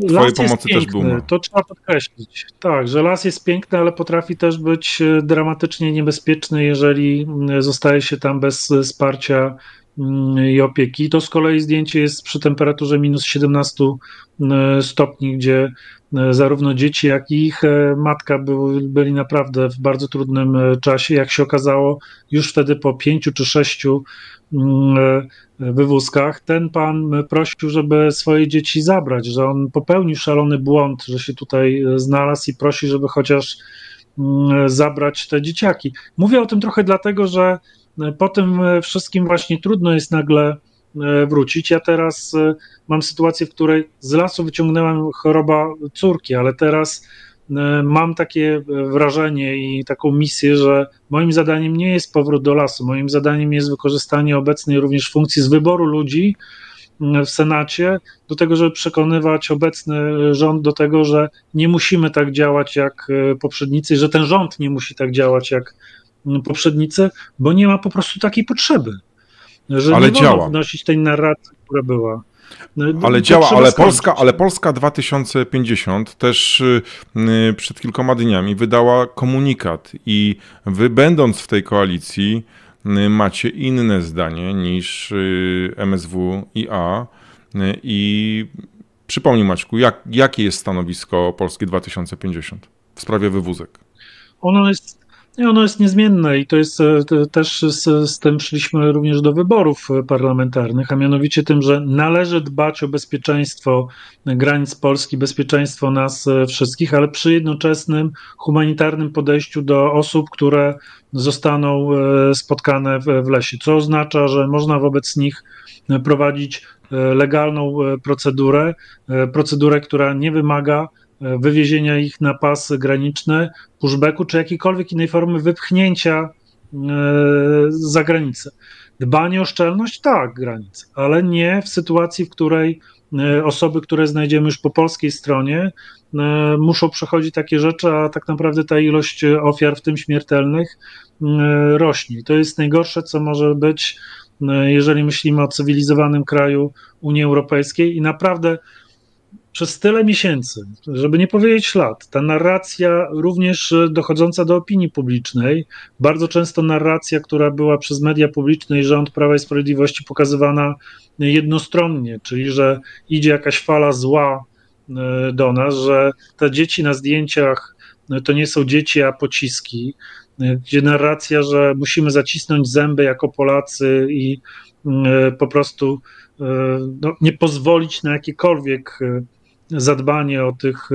twojej pomocy też był. To trzeba podkreślić. Tak, że las jest piękny, ale potrafi też być dramatycznie niebezpieczny, jeżeli zostaje się tam bez wsparcia i opieki. To z kolei zdjęcie jest przy temperaturze minus 17 stopni, gdzie zarówno dzieci, jak i ich matka byli naprawdę w bardzo trudnym czasie. Jak się okazało, już wtedy po 5 czy 6 wywózkach ten pan prosił, żeby swoje dzieci zabrać, że on popełnił szalony błąd, że się tutaj znalazł i prosi, żeby chociaż zabrać te dzieciaki. Mówię o tym trochę dlatego, że po tym wszystkim właśnie trudno jest nagle wrócić. Ja teraz mam sytuację, w której z lasu wyciągnęłam choroba córki, ale teraz mam takie wrażenie i taką misję, że moim zadaniem nie jest powrót do lasu, moim zadaniem jest wykorzystanie obecnej również funkcji z wyboru ludzi w Senacie do tego, żeby przekonywać obecny rząd do tego, że nie musimy tak działać jak poprzednicy, że ten rząd nie musi tak działać jak poprzednicy, bo nie ma po prostu takiej potrzeby, że ale nie działa. wolno wnosić tej narracji, która była. Ale działa, ale Polska 2050 też przed kilkoma dniami wydała komunikat i wy, będąc w tej koalicji, macie inne zdanie niż MSWiA i przypomnij, Maćku, jakie jest stanowisko Polski 2050 w sprawie wywózek? Ono jest niezmienne i to jest też z tym szliśmy również do wyborów parlamentarnych, a mianowicie tym, że należy dbać o bezpieczeństwo granic Polski, bezpieczeństwo nas wszystkich, ale przy jednoczesnym humanitarnym podejściu do osób, które zostaną spotkane w lesie, co oznacza, że można wobec nich prowadzić legalną procedurę, która nie wymaga wywiezienia ich na pas graniczny, pushbacku czy jakiejkolwiek innej formy wypchnięcia za granicę. Dbanie o szczelność, tak, granic, ale nie w sytuacji, w której osoby, które znajdziemy już po polskiej stronie, muszą przechodzić takie rzeczy, a tak naprawdę ta ilość ofiar, w tym śmiertelnych, rośnie. To jest najgorsze, co może być, jeżeli myślimy o cywilizowanym kraju Unii Europejskiej i naprawdę przez tyle miesięcy, żeby nie powiedzieć lat, ta narracja również dochodząca do opinii publicznej, bardzo często narracja, która była przez media publiczne i rząd Prawa i Sprawiedliwości pokazywana jednostronnie, czyli że idzie jakaś fala zła do nas, że te dzieci na zdjęciach to nie są dzieci, a pociski, gdzie narracja, że musimy zacisnąć zęby jako Polacy i po prostu nie pozwolić na jakiekolwiek zadbanie o tych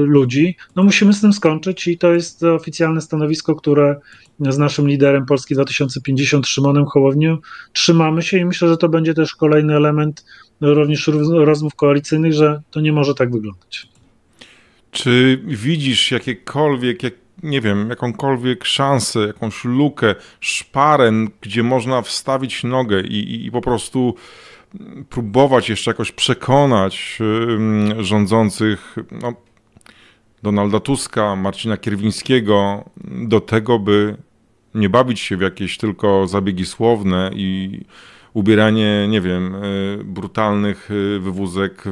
ludzi, musimy z tym skończyć i to jest oficjalne stanowisko, które z naszym liderem Polski 2050, Szymonem Hołownią, trzymamy się i myślę, że to będzie też kolejny element również rozmów koalicyjnych, że to nie może tak wyglądać. Czy widzisz jakąkolwiek szansę, jakąś lukę, szparę, gdzie można wstawić nogę i po prostu próbować jeszcze jakoś przekonać rządzących, Donalda Tuska, Marcina Kierwińskiego do tego, by nie bawić się w jakieś tylko zabiegi słowne i ubieranie, brutalnych wywózek,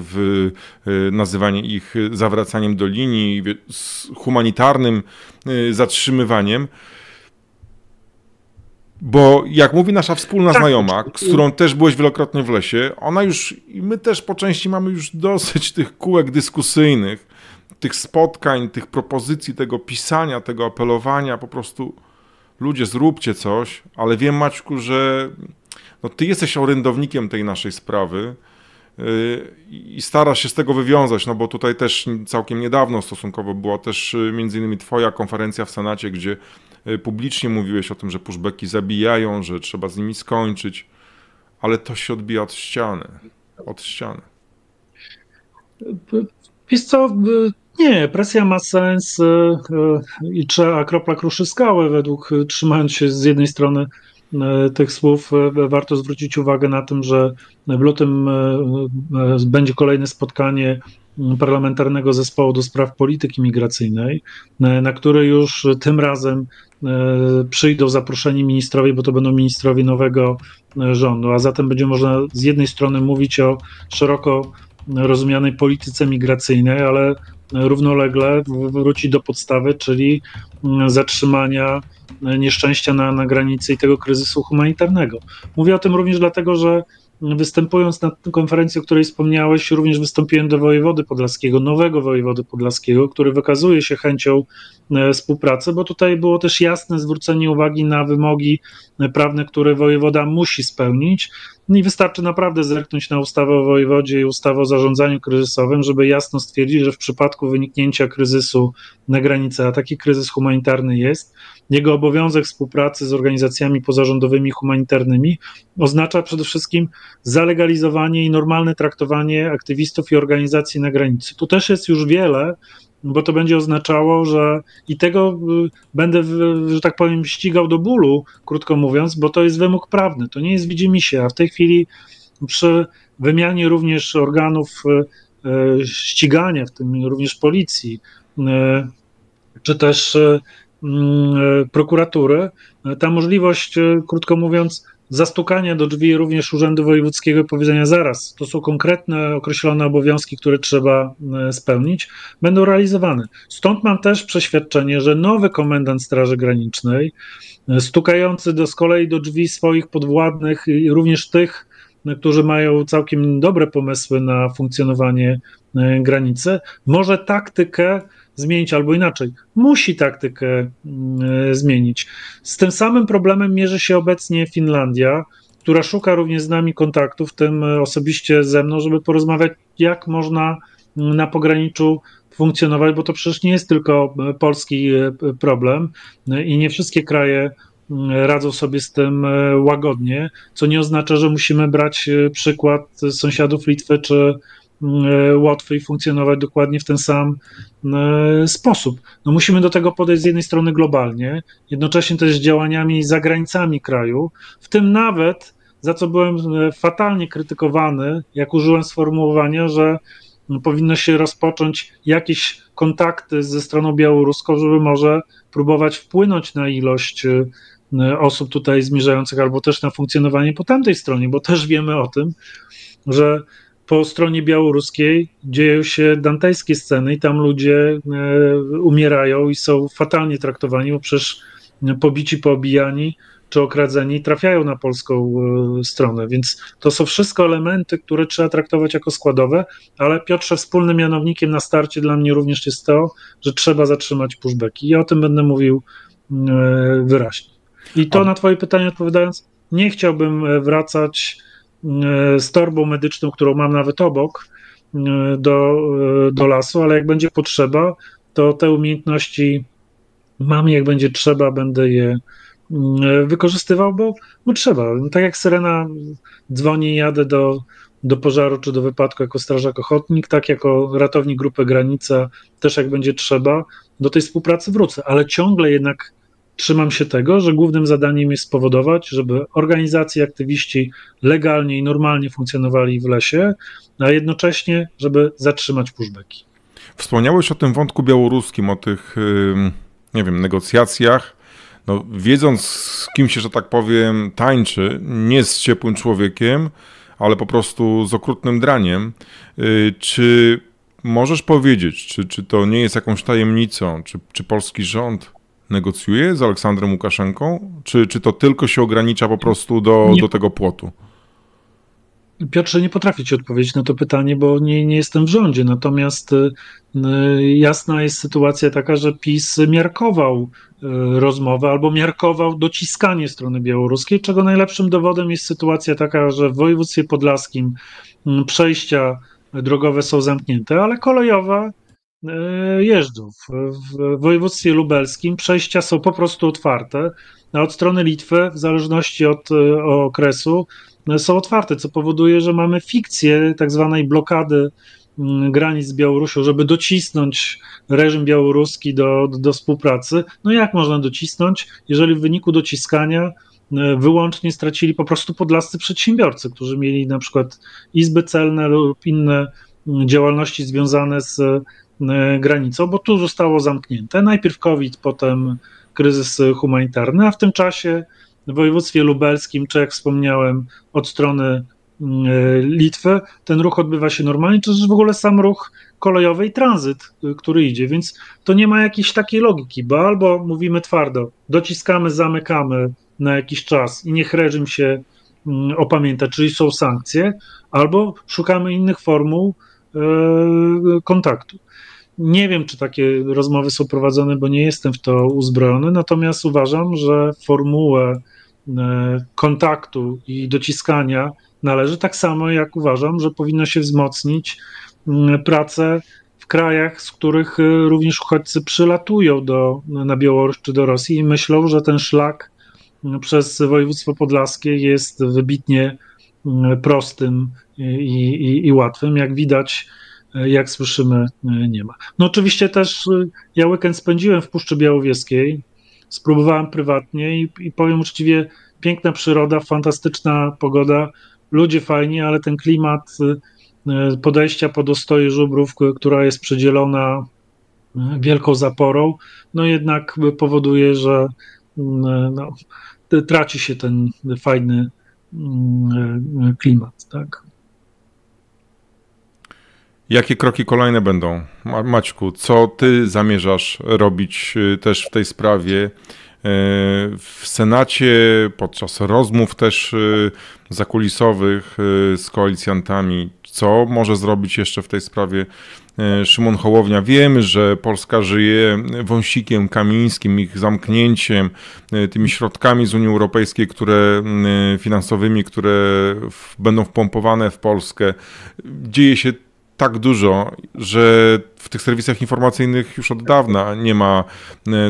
nazywanie ich zawracaniem do linii, z humanitarnym zatrzymywaniem. Bo jak mówi nasza wspólna znajoma, z którą też byłeś wielokrotnie w lesie, ona już, i my też po części mamy już dosyć tych kółek dyskusyjnych, tych spotkań, tych propozycji, tego pisania, tego apelowania, po prostu ludzie, zróbcie coś, ale wiem, Maćku, że ty jesteś orędownikiem tej naszej sprawy i starasz się z tego wywiązać, bo tutaj też całkiem niedawno stosunkowo była też między innymi twoja konferencja w Senacie, gdzie publicznie mówiłeś o tym, że pushbacki zabijają, że trzeba z nimi skończyć, ale to się odbija od ściany. Wiesz co, nie, presja ma sens i trzeba, kropla kruszy skałę, trzymając się z jednej strony tych słów, warto zwrócić uwagę na tym, że w lutym będzie kolejne spotkanie Parlamentarnego Zespołu do Spraw Polityki Migracyjnej, na który już tym razem przyjdą zaproszeni ministrowie, bo to będą ministrowie nowego rządu, a zatem będzie można z jednej strony mówić o szeroko rozumianej polityce migracyjnej, ale równolegle wrócić do podstawy, czyli zatrzymania nieszczęścia na granicy i tego kryzysu humanitarnego. Mówię o tym również dlatego, że występując na konferencji, o której wspomniałeś, również wystąpiłem do wojewody podlaskiego, nowego wojewody podlaskiego, który wykazuje się chęcią współpracy, bo tutaj było też jasne zwrócenie uwagi na wymogi prawne, które wojewoda musi spełnić. I wystarczy naprawdę zerknąć na ustawę o wojewodzie i ustawę o zarządzaniu kryzysowym, żeby jasno stwierdzić, że w przypadku wyniknięcia kryzysu na granicy, a taki kryzys humanitarny jest, jego obowiązek współpracy z organizacjami pozarządowymi humanitarnymi oznacza przede wszystkim zalegalizowanie i normalne traktowanie aktywistów i organizacji na granicy. Tu też jest już wiele, bo to będzie oznaczało, że i tego będę, że tak powiem, ścigał do bólu, krótko mówiąc, bo to jest wymóg prawny, to nie jest widzimisię, a w tej chwili przy wymianie również organów ścigania, w tym również policji, czy też prokuratury, ta możliwość, krótko mówiąc, zastukania do drzwi również Urzędu Wojewódzkiego i powiedzenia zaraz, to są konkretne, określone obowiązki, które trzeba spełnić, będą realizowane. Stąd mam też przeświadczenie, że nowy komendant Straży Granicznej, stukający z kolei do drzwi swoich podwładnych i również tych, którzy mają całkiem dobre pomysły na funkcjonowanie granicy, może taktykę zmienić, albo inaczej, musi taktykę zmienić. Z tym samym problemem mierzy się obecnie Finlandia, która szuka również z nami kontaktów, w tym osobiście ze mną, żeby porozmawiać, jak można na pograniczu funkcjonować, bo to przecież nie jest tylko polski problem i nie wszystkie kraje radzą sobie z tym łagodnie, co nie oznacza, że musimy brać przykład sąsiadów Litwy czy Łotwy i funkcjonować dokładnie w ten sam sposób. No musimy do tego podejść z jednej strony globalnie, jednocześnie też z działaniami za granicami kraju, w tym nawet, za co byłem fatalnie krytykowany, jak użyłem sformułowania, że powinno się rozpocząć jakieś kontakty ze stroną białoruską, żeby może próbować wpłynąć na ilość osób tutaj zmierzających, albo też na funkcjonowanie po tamtej stronie, bo też wiemy o tym, że po stronie białoruskiej dzieją się dantejskie sceny i tam ludzie umierają i są fatalnie traktowani, bo przecież pobici, poobijani czy okradzeni trafiają na polską stronę, więc to są wszystko elementy, które trzeba traktować jako składowe, ale Piotrze, wspólnym mianownikiem na starcie dla mnie również jest to, że trzeba zatrzymać pushbacki i o tym będę mówił wyraźnie. I to na twoje pytanie odpowiadając, nie chciałbym wracać z torbą medyczną, którą mam nawet obok, do lasu, ale jak będzie potrzeba, to te umiejętności mam, jak będzie trzeba, będę je wykorzystywał, bo trzeba. Tak jak syrena dzwoni i jadę do pożaru czy do wypadku jako strażak ochotnik, tak jako ratownik Grupy Granica, też jak będzie trzeba, do tej współpracy wrócę, ale ciągle jednak trzymam się tego, że głównym zadaniem jest spowodować, żeby organizacje, aktywiści legalnie i normalnie funkcjonowali w lesie, a jednocześnie, żeby zatrzymać pushbacki. Wspomniałeś o tym wątku białoruskim, o tych, nie wiem, negocjacjach. No, wiedząc, z kim się, że tak powiem, tańczy, nie z ciepłym człowiekiem, ale po prostu z okrutnym draniem, czy możesz powiedzieć, czy to nie jest jakąś tajemnicą, czy polski rząd negocjuje z Aleksandrem Łukaszenką, czy to tylko się ogranicza po prostu do tego płotu? Piotrze, nie potrafię ci odpowiedzieć na to pytanie, bo nie jestem w rządzie, natomiast jasna jest sytuacja taka, że PiS miarkował rozmowę albo miarkował dociskanie strony białoruskiej, czego najlepszym dowodem jest sytuacja taka, że w województwie podlaskim przejścia drogowe są zamknięte, ale kolejowe jeżdżą. W województwie lubelskim przejścia są po prostu otwarte, a od strony Litwy, w zależności od okresu, są otwarte, co powoduje, że mamy fikcję tak zwanej blokady granic z Białorusią, żeby docisnąć reżim białoruski do współpracy. No jak można docisnąć, jeżeli w wyniku dociskania wyłącznie stracili po prostu podlascy przedsiębiorcy, którzy mieli na przykład izby celne lub inne działalności związane z granicą, bo tu zostało zamknięte. Najpierw COVID, potem kryzys humanitarny, a w tym czasie w województwie lubelskim, czy jak wspomniałem, od strony Litwy, ten ruch odbywa się normalnie, czy też w ogóle sam ruch kolejowy i tranzyt, który idzie, więc to nie ma jakiejś takiej logiki, bo albo mówimy twardo, dociskamy, zamykamy na jakiś czas i niech reżim się opamięta, czyli są sankcje, albo szukamy innych formuł kontaktu. Nie wiem, czy takie rozmowy są prowadzone, bo nie jestem w to uzbrojony, natomiast uważam, że formułę kontaktu i dociskania należy, tak samo jak uważam, że powinno się wzmocnić pracę w krajach, z których również uchodźcy przylatują na Białoruś czy do Rosji i myślą, że ten szlak przez województwo podlaskie jest wybitnie prostym i łatwym. Jak widać, jak słyszymy, nie ma. No oczywiście też ja weekend spędziłem w Puszczy Białowieskiej, spróbowałem prywatnie i powiem uczciwie, piękna przyroda, fantastyczna pogoda, ludzie fajni, ale ten klimat podejścia pod Ostoję Żubrów, która jest przedzielona wielką zaporą, no jednak powoduje, że no, traci się ten fajny klimat, tak. Jakie kroki kolejne będą? Maćku, co ty zamierzasz robić też w tej sprawie w Senacie, podczas rozmów też zakulisowych z koalicjantami? Co może zrobić jeszcze w tej sprawie Szymon Hołownia? Wiemy, że Polska żyje wąsikiem kamińskim, ich zamknięciem, tymi środkami z Unii Europejskiej, finansowymi, które będą wpompowane w Polskę. Dzieje się tak dużo, że w tych serwisach informacyjnych już od dawna nie ma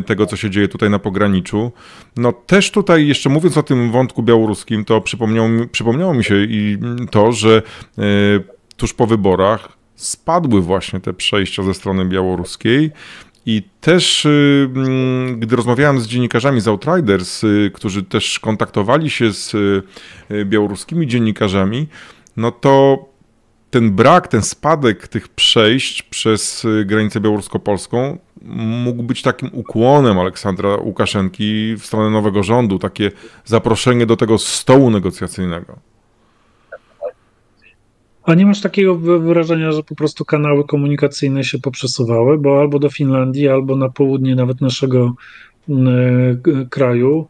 tego, co się dzieje tutaj na pograniczu. No też tutaj, jeszcze mówiąc o tym wątku białoruskim, to przypomniało mi się i to, że tuż po wyborach spadły właśnie te przejścia ze strony białoruskiej i też, gdy rozmawiałem z dziennikarzami z Outriders, którzy też kontaktowali się z białoruskimi dziennikarzami, no to ten spadek tych przejść przez granicę białorusko-polską mógł być takim ukłonem Aleksandra Łukaszenki w stronę nowego rządu, takie zaproszenie do tego stołu negocjacyjnego. A nie masz takiego wrażenia, że po prostu kanały komunikacyjne się poprzesuwały, bo albo do Finlandii, albo na południe nawet naszego kraju,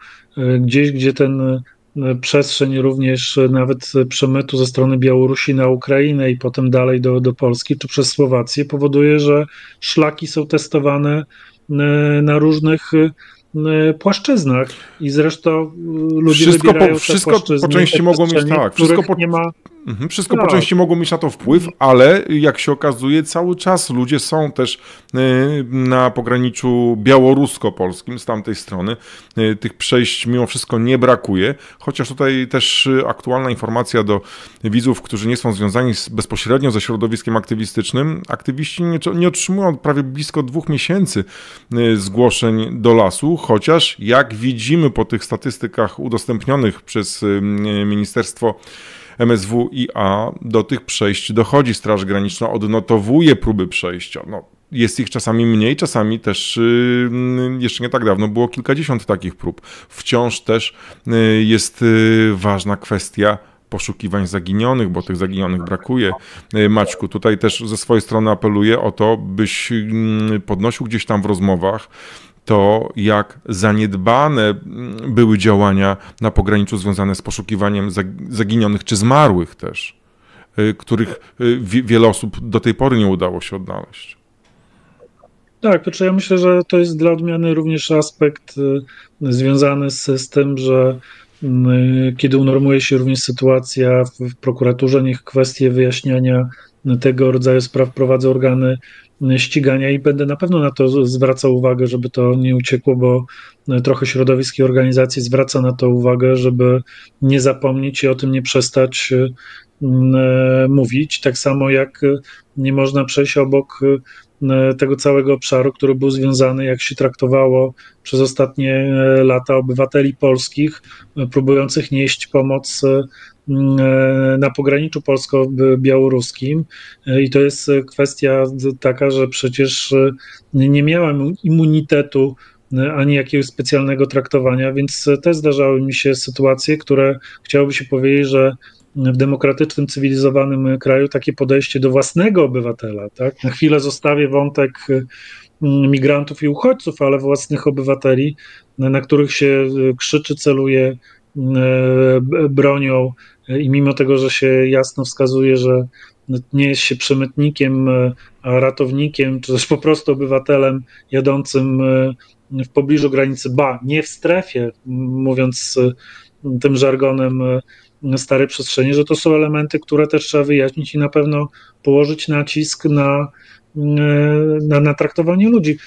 gdzieś, gdzie ten przestrzeń również nawet przemytu ze strony Białorusi na Ukrainę i potem dalej do Polski czy przez Słowację powoduje, że szlaki są testowane na różnych płaszczyznach i zresztą ludzie wybierają wszystko po części mogło mieć tak, wszystko po części mogło mieć na to wpływ, ale jak się okazuje, cały czas ludzie są też na pograniczu białorusko-polskim z tamtej strony. Tych przejść mimo wszystko nie brakuje, chociaż tutaj też aktualna informacja do widzów, którzy nie są związani bezpośrednio ze środowiskiem aktywistycznym. Aktywiści nie otrzymują od prawie blisko 2 miesięcy zgłoszeń do lasu, chociaż jak widzimy po tych statystykach udostępnionych przez Ministerstwo MSWiA, do tych przejść dochodzi. Straż Graniczna odnotowuje próby przejścia. No, jest ich czasami mniej, czasami też jeszcze nie tak dawno było kilkadziesiąt takich prób. Wciąż też jest ważna kwestia poszukiwań zaginionych, bo tych zaginionych brakuje. Maćku, tutaj też ze swojej strony apeluję o to, byś podnosił gdzieś tam w rozmowach to, jak zaniedbane były działania na pograniczu związane z poszukiwaniem zaginionych czy zmarłych też, których wiele osób do tej pory nie udało się odnaleźć. Tak, to ja myślę, że to jest dla odmiany również aspekt związany z tym, że kiedy unormuje się również sytuacja w prokuraturze, niech kwestie wyjaśniania tego rodzaju spraw prowadzą organy ścigania i będę na pewno na to zwracał uwagę, żeby to nie uciekło, bo trochę środowisk i organizacji zwraca na to uwagę, żeby nie zapomnieć i o tym nie przestać mówić. Tak samo jak nie można przejść obok tego całego obszaru, który był związany, jak się traktowało przez ostatnie lata obywateli polskich, próbujących nieść pomoc na pograniczu polsko-białoruskim i to jest kwestia taka, że przecież nie miałem immunitetu ani jakiegoś specjalnego traktowania, więc też zdarzały mi się sytuacje, które chciałoby się powiedzieć, że w demokratycznym, cywilizowanym kraju takie podejście do własnego obywatela. Tak? Na chwilę zostawię wątek migrantów i uchodźców, ale własnych obywateli, na których się krzyczy, celuje bronią i mimo tego, że się jasno wskazuje, że nie jest się przemytnikiem, a ratownikiem, czy też po prostu obywatelem jadącym w pobliżu granicy, nie w strefie, mówiąc tym żargonem starej przestrzeni, że to są elementy, które też trzeba wyjaśnić i na pewno położyć nacisk na traktowanie ludzi.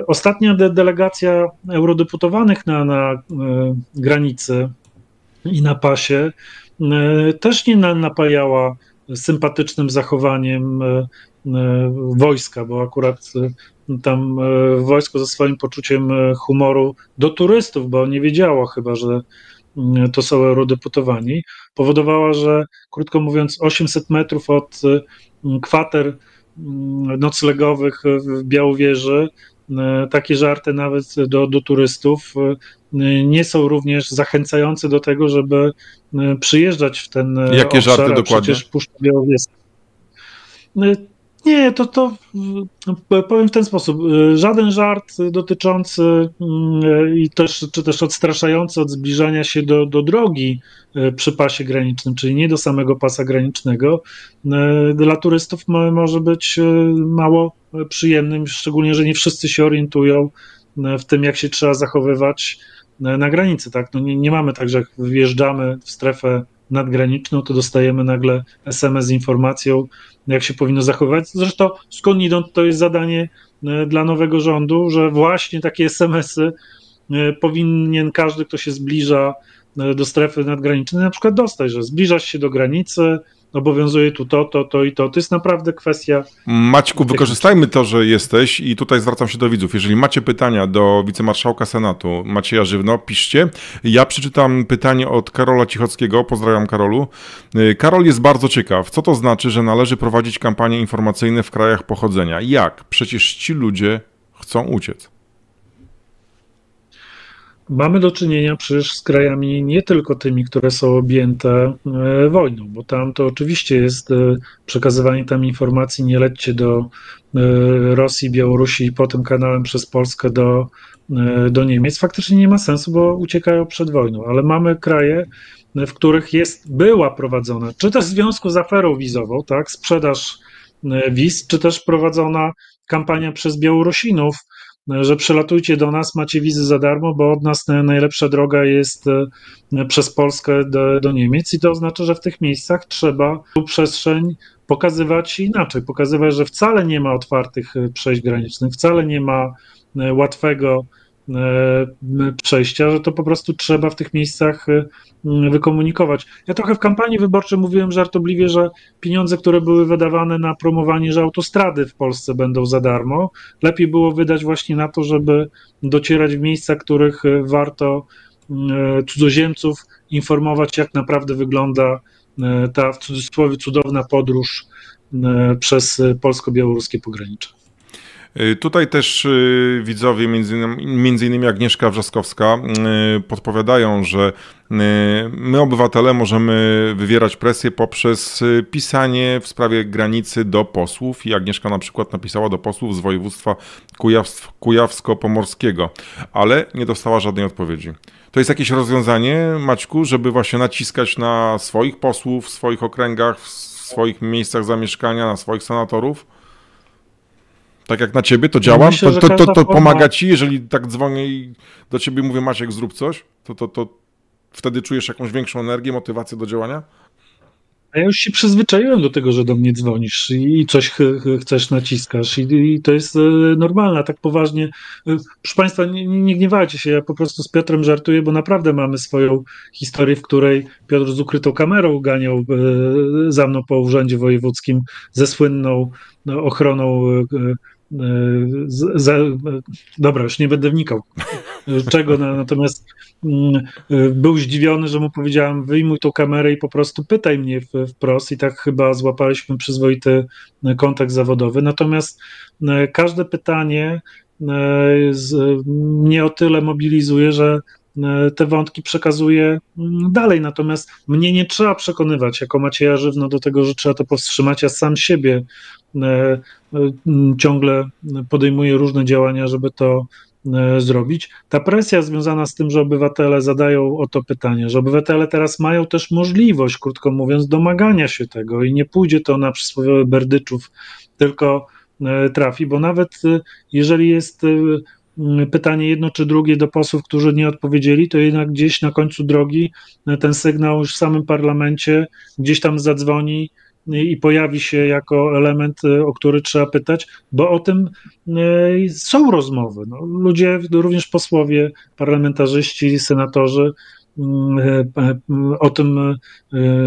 Ostatnia delegacja eurodeputowanych na granicy i na pasie też nie napajała sympatycznym zachowaniem wojska, bo akurat tam wojsko ze swoim poczuciem humoru do turystów, bo nie wiedziało chyba, że to są eurodeputowani, powodowała, że krótko mówiąc 800 metrów od kwater noclegowych w Białowieży takie żarty nawet do turystów nie są również zachęcające do tego, żeby przyjeżdżać w ten Jakie obszar, żarty dokładnie? Przecież Puszcza Białowieska. Nie, to powiem w ten sposób. Żaden żart dotyczący czy też odstraszający od zbliżania się do drogi przy pasie granicznym, czyli nie do samego pasa granicznego, dla turystów może być mało przyjemnym, szczególnie, że nie wszyscy się orientują w tym, jak się trzeba zachowywać na granicy. Tak? No nie mamy tak, że jak wjeżdżamy w strefę nadgraniczną, to dostajemy nagle SMS z informacją, jak się powinno zachowywać. Zresztą skądinąd to jest zadanie dla nowego rządu, że właśnie takie SMS-y powinien każdy, kto się zbliża do strefy nadgranicznej, na przykład dostać, że zbliżasz się do granicy, obowiązuje tu to i to. To jest naprawdę kwestia... Maćku, wykorzystajmy to, że jesteś i tutaj zwracam się do widzów. Jeżeli macie pytania do wicemarszałka Senatu Macieja Żywno, piszcie. Ja przeczytam pytanie od Karola Cichockiego. Pozdrawiam, Karolu. Karol jest bardzo ciekaw. Co to znaczy, że należy prowadzić kampanie informacyjne w krajach pochodzenia? Jak? Przecież ci ludzie chcą uciec. Mamy do czynienia przecież z krajami nie tylko tymi, które są objęte wojną, bo tam to oczywiście jest przekazywanie tam informacji, nie lećcie do Rosji, Białorusi i potem kanałem przez Polskę do Niemiec. Faktycznie nie ma sensu, bo uciekają przed wojną, ale mamy kraje, w których była prowadzona, czy też w związku z aferą wizową, tak, sprzedaż wiz, czy też prowadzona kampania przez Białorusinów, że przylatujcie do nas, macie wizy za darmo, bo od nas najlepsza droga jest przez Polskę do Niemiec i to oznacza, że w tych miejscach trzeba tu przestrzeń pokazywać inaczej, pokazywać, że wcale nie ma otwartych przejść granicznych, wcale nie ma łatwego przejścia, że to po prostu trzeba w tych miejscach wykomunikować. Ja trochę w kampanii wyborczej mówiłem żartobliwie, że pieniądze, które były wydawane na promowanie, że autostrady w Polsce będą za darmo, lepiej było wydać właśnie na to, żeby docierać w miejsca, których warto cudzoziemców informować, jak naprawdę wygląda ta w cudzysłowie cudowna podróż przez polsko-białoruskie pogranicze. Tutaj też widzowie, między innymi Agnieszka Wrzaskowska, podpowiadają, że my, obywatele, możemy wywierać presję poprzez pisanie w sprawie granicy do posłów i Agnieszka na przykład napisała do posłów z województwa kujawsko-pomorskiego, ale nie dostała żadnej odpowiedzi. To jest jakieś rozwiązanie, Maćku, żeby właśnie naciskać na swoich posłów, w swoich okręgach, w swoich miejscach zamieszkania, na swoich senatorów? Tak jak na ciebie to działa? Myślę, to pomaga ci, jeżeli tak dzwonię i do ciebie mówię, Maciek, zrób coś, to wtedy czujesz jakąś większą energię, motywację do działania? A ja już się przyzwyczaiłem do tego, że do mnie dzwonisz i coś chcesz, naciskasz i to jest normalne, a tak poważnie. Proszę Państwa, nie gniewajcie się, ja po prostu z Piotrem żartuję, bo naprawdę mamy swoją historię, w której Piotr z ukrytą kamerą ganiał za mną po urzędzie wojewódzkim ze słynną ochroną. Dobra, już nie będę wnikał czego, natomiast był zdziwiony, że mu powiedziałem, wyjmuj tą kamerę i po prostu pytaj mnie wprost i tak chyba złapaliśmy przyzwoity kontakt zawodowy, natomiast każde pytanie mnie o tyle mobilizuje, że te wątki przekazuje dalej. Natomiast mnie nie trzeba przekonywać jako Macieja Żywno do tego, że trzeba to powstrzymać. Ja sam siebie ciągle podejmuję różne działania, żeby to zrobić. Ta presja związana z tym, że obywatele zadają o to pytanie, że obywatele teraz mają też możliwość, krótko mówiąc, domagania się tego i nie pójdzie to na przysłowiowy Berdyczów, tylko trafi, bo nawet jeżeli jest pytanie jedno czy drugie do posłów, którzy nie odpowiedzieli, to jednak gdzieś na końcu drogi ten sygnał już w samym parlamencie gdzieś tam zadzwoni i pojawi się jako element, o który trzeba pytać, bo o tym są rozmowy. No, ludzie, również posłowie, parlamentarzyści, senatorzy o tym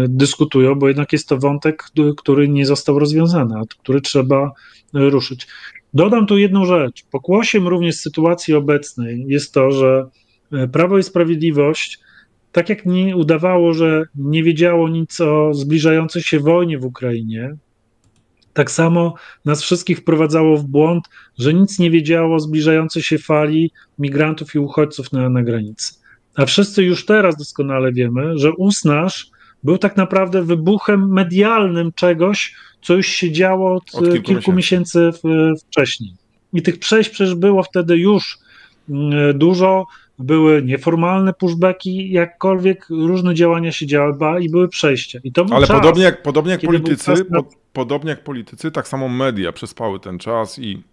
dyskutują, bo jednak jest to wątek, który nie został rozwiązany, a który trzeba ruszyć. Dodam tu jedną rzecz. Pokłosiem również sytuacji obecnej jest to, że Prawo i Sprawiedliwość, tak jak nie udawało, że nie wiedziało nic o zbliżającej się wojnie w Ukrainie, tak samo nas wszystkich wprowadzało w błąd, że nic nie wiedziało o zbliżającej się fali migrantów i uchodźców na granicy. A wszyscy już teraz doskonale wiemy, że ust nasz był tak naprawdę wybuchem medialnym czegoś, co już się działo od kilku miesięcy wcześniej. I tych przejść przecież było wtedy już dużo, były nieformalne pushbacki, jakkolwiek różne działania się działy i były przejścia. I to był ale czas, podobnie jak politycy, tak samo media przespały ten czas i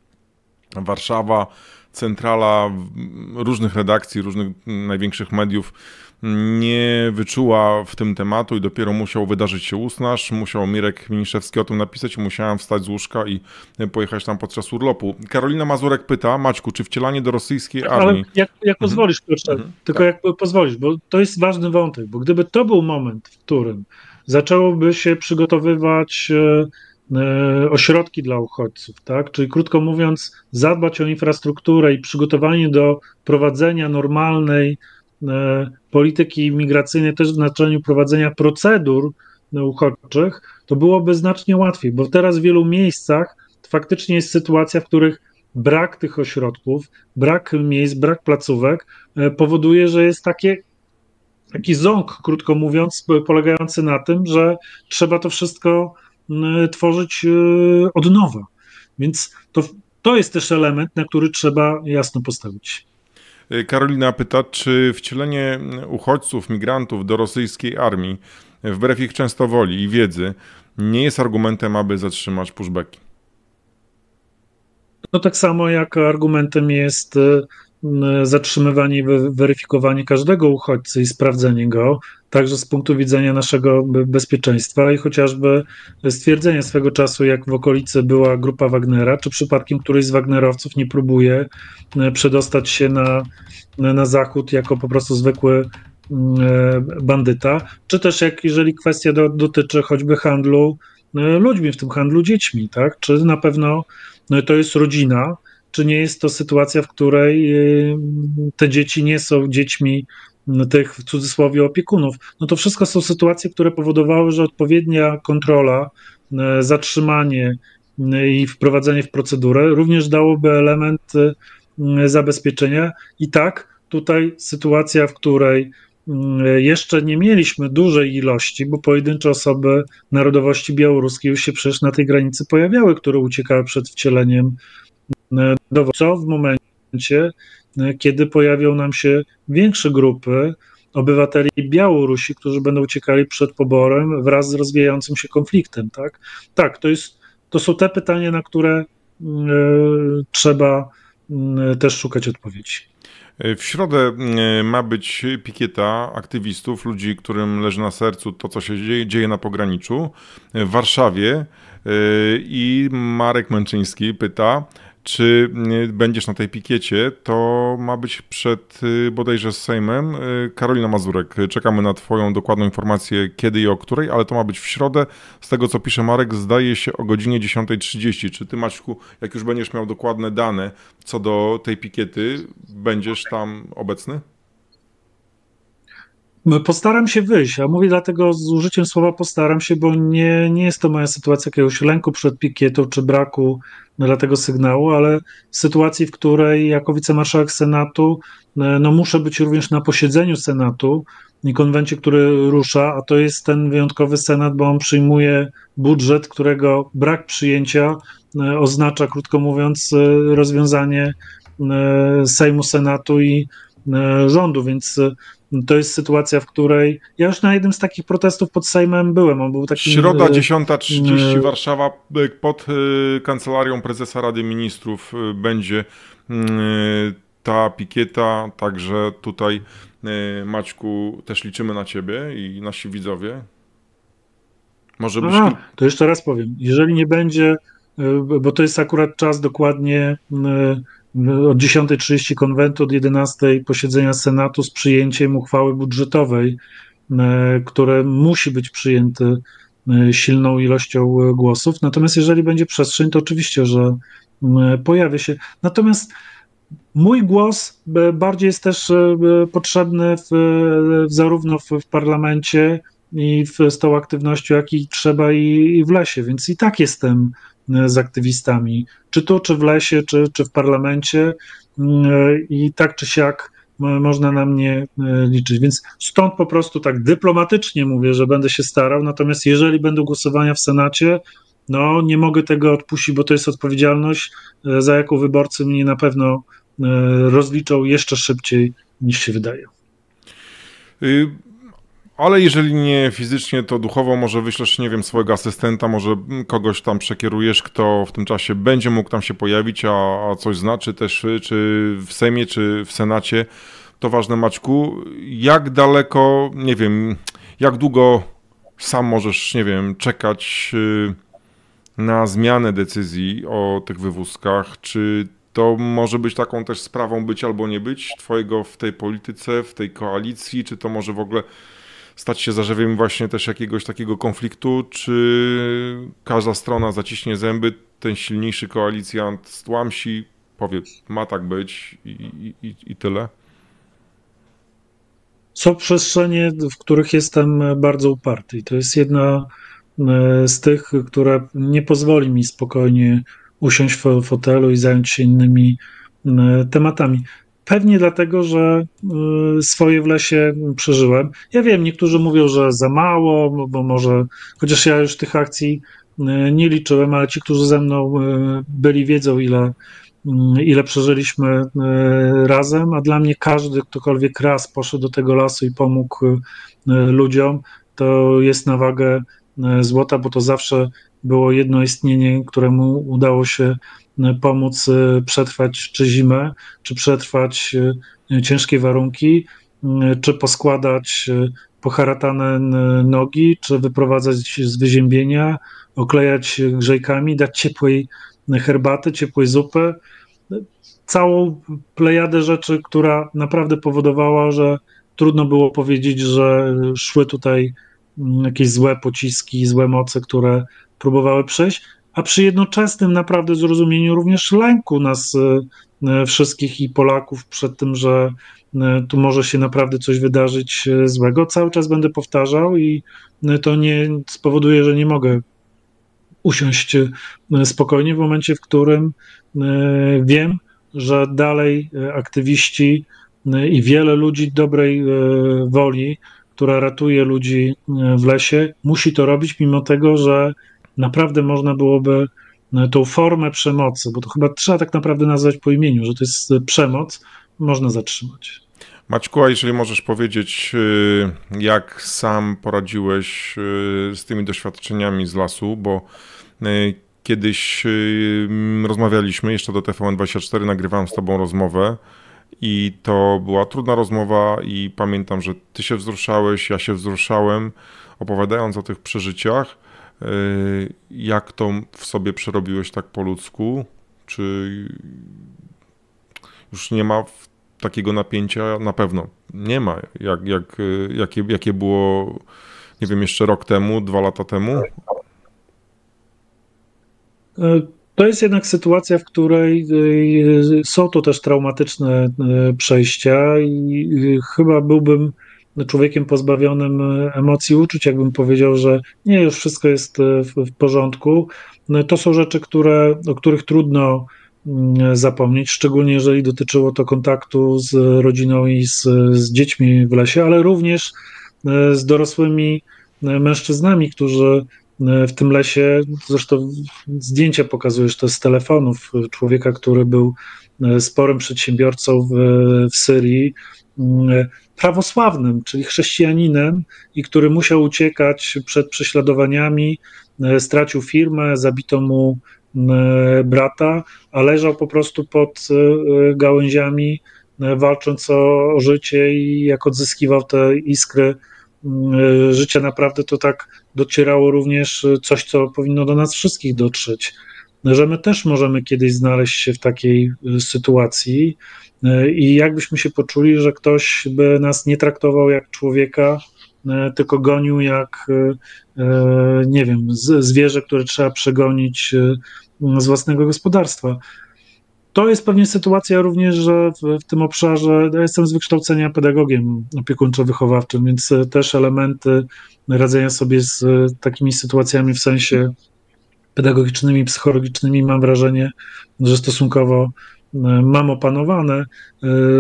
Warszawa, centrala różnych redakcji, różnych największych mediów nie wyczuła w tym tematu i dopiero musiał wydarzyć się usnaż, musiał Mirek Miniszewski o tym napisać i musiałem wstać z łóżka i pojechać tam podczas urlopu. Karolina Mazurek pyta, Maćku, czy wcielanie do rosyjskiej armii... Ale jak pozwolisz, Piotrze, tylko jak pozwolisz, bo to jest ważny wątek, bo gdyby to był moment, w którym zaczęłoby się przygotowywać ośrodki dla uchodźców, tak? Czyli krótko mówiąc, zadbać o infrastrukturę i przygotowanie do prowadzenia normalnej polityki migracyjnej, też w znaczeniu prowadzenia procedur uchodźczych, to byłoby znacznie łatwiej, bo teraz w wielu miejscach faktycznie jest sytuacja, w których brak tych ośrodków, brak miejsc, brak placówek powoduje, że jest taki ząg, krótko mówiąc, polegający na tym, że trzeba to wszystko tworzyć od nowa. Więc to jest też element, na który trzeba jasno postawić. Karolina pyta, czy wcielenie uchodźców, migrantów do rosyjskiej armii, wbrew ich często woli i wiedzy, nie jest argumentem, aby zatrzymać pushbacki? No tak samo jak argumentem jest zatrzymywanie i weryfikowanie każdego uchodźcy i sprawdzenie go, także z punktu widzenia naszego bezpieczeństwa i chociażby stwierdzenie swego czasu, jak w okolicy była grupa Wagnera, czy przypadkiem któryś z Wagnerowców nie próbuje przedostać się na zachód jako po prostu zwykły bandyta, czy też jeżeli kwestia dotyczy choćby handlu ludźmi, w tym handlu dziećmi, tak? Czy na pewno to jest rodzina, czy nie jest to sytuacja, w której te dzieci nie są dziećmi tych w cudzysłowie opiekunów. No to wszystko są sytuacje, które powodowały, że odpowiednia kontrola, zatrzymanie i wprowadzenie w procedurę również dałoby element zabezpieczenia. I tak tutaj sytuacja, w której jeszcze nie mieliśmy dużej ilości, bo pojedyncze osoby narodowości białoruskiej już się przecież na tej granicy pojawiały, które uciekały przed wcieleniem co w momencie, kiedy pojawią nam się większe grupy obywateli Białorusi, którzy będą uciekali przed poborem wraz z rozwijającym się konfliktem, tak? Tak, to są te pytania, na które trzeba też szukać odpowiedzi. W środę ma być pikieta aktywistów, ludzi, którym leży na sercu to, co się dzieje na pograniczu w Warszawie i Marek Męczyński pyta, czy będziesz na tej pikiecie, to ma być przed bodajże z Sejmem. Karolina Mazurek, czekamy na twoją dokładną informację, kiedy i o której, ale to ma być w środę. Z tego, co pisze Marek, zdaje się o godzinie 10:30. Czy ty, Maćku, jak już będziesz miał dokładne dane co do tej pikiety, będziesz tam obecny? Postaram się wyjść, a mówię dlatego z użyciem słowa postaram się, bo nie jest to moja sytuacja jakiegoś lęku przed pikietą czy braku dla tego sygnału, ale sytuacji, w której jako wicemarszałek Senatu no muszę być również na posiedzeniu Senatu i konwencie, który rusza, a to jest ten wyjątkowy Senat, bo on przyjmuje budżet, którego brak przyjęcia oznacza, krótko mówiąc, rozwiązanie Sejmu, Senatu i rządu, więc to jest sytuacja, w której ja już na jednym z takich protestów pod Sejmem byłem. On był taki, Środa 10:30 Warszawa, pod kancelarią prezesa Rady Ministrów będzie ta pikieta, także tutaj Maćku też liczymy na ciebie i nasi widzowie. Może byś... To jeszcze raz powiem, jeżeli nie będzie, bo to jest akurat czas dokładnie od 10:30 konwentu, od 11:00 posiedzenia Senatu z przyjęciem uchwały budżetowej, które musi być przyjęte silną ilością głosów. Natomiast jeżeli będzie przestrzeń, to oczywiście, że pojawi się. Natomiast mój głos bardziej jest też potrzebny zarówno w parlamencie i z tą aktywnością, jak i trzeba i w lesie, więc i tak jestem z aktywistami, czy tu, czy w lesie, czy w parlamencie i tak czy siak można na mnie liczyć, więc stąd po prostu tak dyplomatycznie mówię, że będę się starał, natomiast jeżeli będą głosowania w Senacie, no nie mogę tego odpuścić, bo to jest odpowiedzialność, za jaką wyborcy mnie na pewno rozliczą jeszcze szybciej niż się wydaje. Ale jeżeli nie fizycznie, to duchowo może wyślesz, nie wiem, swojego asystenta, może kogoś tam przekierujesz, kto w tym czasie będzie mógł tam się pojawić, a coś znaczy też, czy w Sejmie, czy w Senacie. To ważne, Maćku. Jak daleko, nie wiem, jak długo sam możesz, nie wiem, czekać na zmianę decyzji o tych wywózkach? Czy to może być taką też sprawą być albo nie być twojego w tej polityce, w tej koalicji? Czy to może w ogóle stać się zarzewiem właśnie też jakiegoś takiego konfliktu? Czy każda strona zaciśnie zęby, ten silniejszy koalicjant stłamsi, powie, ma tak być i tyle? Są przestrzenie, w których jestem bardzo uparty i to jest jedna z tych, która nie pozwoli mi spokojnie usiąść w fotelu i zająć się innymi tematami. Pewnie dlatego, że swoje w lesie przeżyłem. Ja wiem, niektórzy mówią, że za mało, bo może, chociaż ja już tych akcji nie liczyłem, ale ci, którzy ze mną byli, wiedzą, ile przeżyliśmy razem, a dla mnie każdy, ktokolwiek raz poszedł do tego lasu i pomógł ludziom, to jest na wagę złota, bo to zawsze było jedno istnienie, któremu udało się pomóc przetrwać czy zimę, czy przetrwać ciężkie warunki, czy poskładać poharatane nogi, czy wyprowadzać z wyziębienia, oklejać grzejkami, dać ciepłej herbaty, ciepłej zupy. Całą plejadę rzeczy, która naprawdę powodowała, że trudno było powiedzieć, że szły tutaj jakieś złe pociski, złe moce, które próbowały przejść, a przy jednoczesnym naprawdę zrozumieniu również lęku nas wszystkich i Polaków przed tym, że tu może się naprawdę coś wydarzyć złego. Cały czas będę powtarzał i to nie spowoduje, że nie mogę usiąść spokojnie w momencie, w którym wiem, że dalej aktywiści i wiele ludzi dobrej woli, która ratuje ludzi w lesie, musi to robić, mimo tego, że naprawdę można byłoby tą formę przemocy, bo to chyba trzeba tak naprawdę nazwać po imieniu, że to jest przemoc, można zatrzymać. Maćku, a jeżeli możesz powiedzieć, jak sam poradziłeś z tymi doświadczeniami z lasu, bo kiedyś rozmawialiśmy, jeszcze do TVN24 nagrywałem z tobą rozmowę i to była trudna rozmowa i pamiętam, że ty się wzruszałeś, ja się wzruszałem, opowiadając o tych przeżyciach. Jak to w sobie przerobiłeś tak po ludzku? Czy już nie ma takiego napięcia? Na pewno nie ma. Jakie było, nie wiem, jeszcze rok temu, 2 lata temu? To jest jednak sytuacja, w której są to też traumatyczne przejścia i chyba byłbym człowiekiem pozbawionym emocji, uczuć, jakbym powiedział, że nie, już wszystko jest w porządku. To są rzeczy, o których trudno zapomnieć, szczególnie jeżeli dotyczyło to kontaktu z rodziną i z dziećmi w lesie, ale również z dorosłymi mężczyznami, którzy w tym lesie, zresztą zdjęcia pokazujesz to z telefonów człowieka, który był sporym przedsiębiorcą w Syrii, prawosławnym, czyli chrześcijaninem, i który musiał uciekać przed prześladowaniami, stracił firmę, zabito mu brata, a leżał po prostu pod gałęziami, walcząc o życie, i jak odzyskiwał te iskry życia, naprawdę to tak docierało również coś, co powinno do nas wszystkich dotrzeć, że my też możemy kiedyś znaleźć się w takiej sytuacji i jakbyśmy się poczuli, że ktoś by nas nie traktował jak człowieka, tylko gonił jak, nie wiem, zwierzę, które trzeba przegonić z własnego gospodarstwa. To jest pewnie sytuacja również, że w tym obszarze, ja jestem z wykształcenia pedagogiem opiekuńczo-wychowawczym, więc też elementy radzenia sobie z takimi sytuacjami w sensie pedagogicznymi, psychologicznymi, mam wrażenie, że stosunkowo mam opanowane.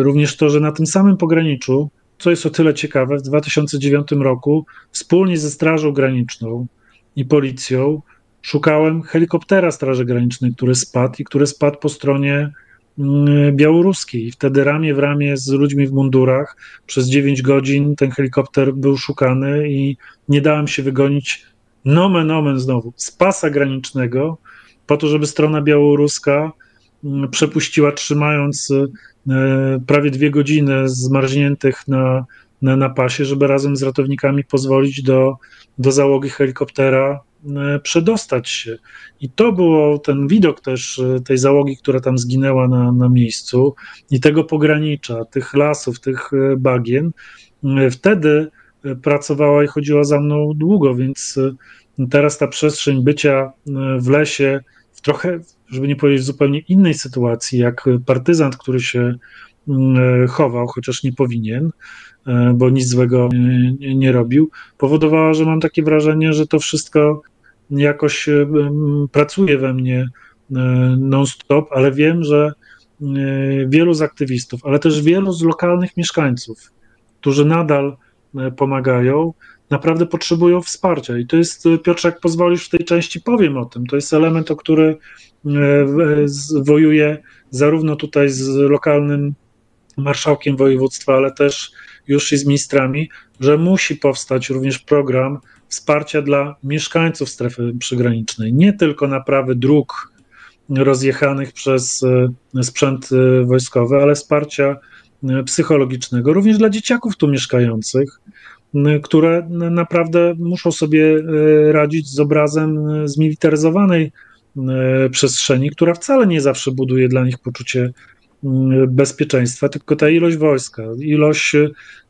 Również to, że na tym samym pograniczu, co jest o tyle ciekawe, w 2009 roku wspólnie ze Strażą Graniczną i policją szukałem helikoptera Straży Granicznej, który spadł po stronie białoruskiej. Wtedy ramię w ramię z ludźmi w mundurach przez 9 godzin ten helikopter był szukany i nie dałem się wygonić nomen omen znowu z pasa granicznego po to, żeby strona białoruska przepuściła, trzymając prawie 2 godziny zmarzniętych na pasie, żeby razem z ratownikami pozwolić do załogi helikoptera przedostać się. I to było ten widok też tej załogi, która tam zginęła na miejscu, i tego pogranicza, tych lasów, tych bagien. Wtedy pracowała i chodziła za mną długo, więc teraz ta przestrzeń bycia w lesie, w trochę, żeby nie powiedzieć, w zupełnie innej sytuacji, jak partyzant, który się chował, chociaż nie powinien, bo nic złego nie robił, powodowała, że mam takie wrażenie, że to wszystko jakoś pracuje we mnie non-stop, ale wiem, że wielu z aktywistów, ale też wielu z lokalnych mieszkańców, którzy nadal pomagają, naprawdę potrzebują wsparcia. I to jest, Piotrze, jak pozwolisz, w tej części powiem o tym. To jest element, o który wojuję zarówno tutaj z lokalnym marszałkiem województwa, ale też już i z ministrami, że musi powstać również program wsparcia dla mieszkańców strefy przygranicznej. Nie tylko naprawy dróg rozjechanych przez sprzęt wojskowy, ale wsparcia psychologicznego, również dla dzieciaków tu mieszkających, które naprawdę muszą sobie radzić z obrazem zmilitaryzowanej przestrzeni, która wcale nie zawsze buduje dla nich poczucie bezpieczeństwa, tylko ta ilość wojska, ilość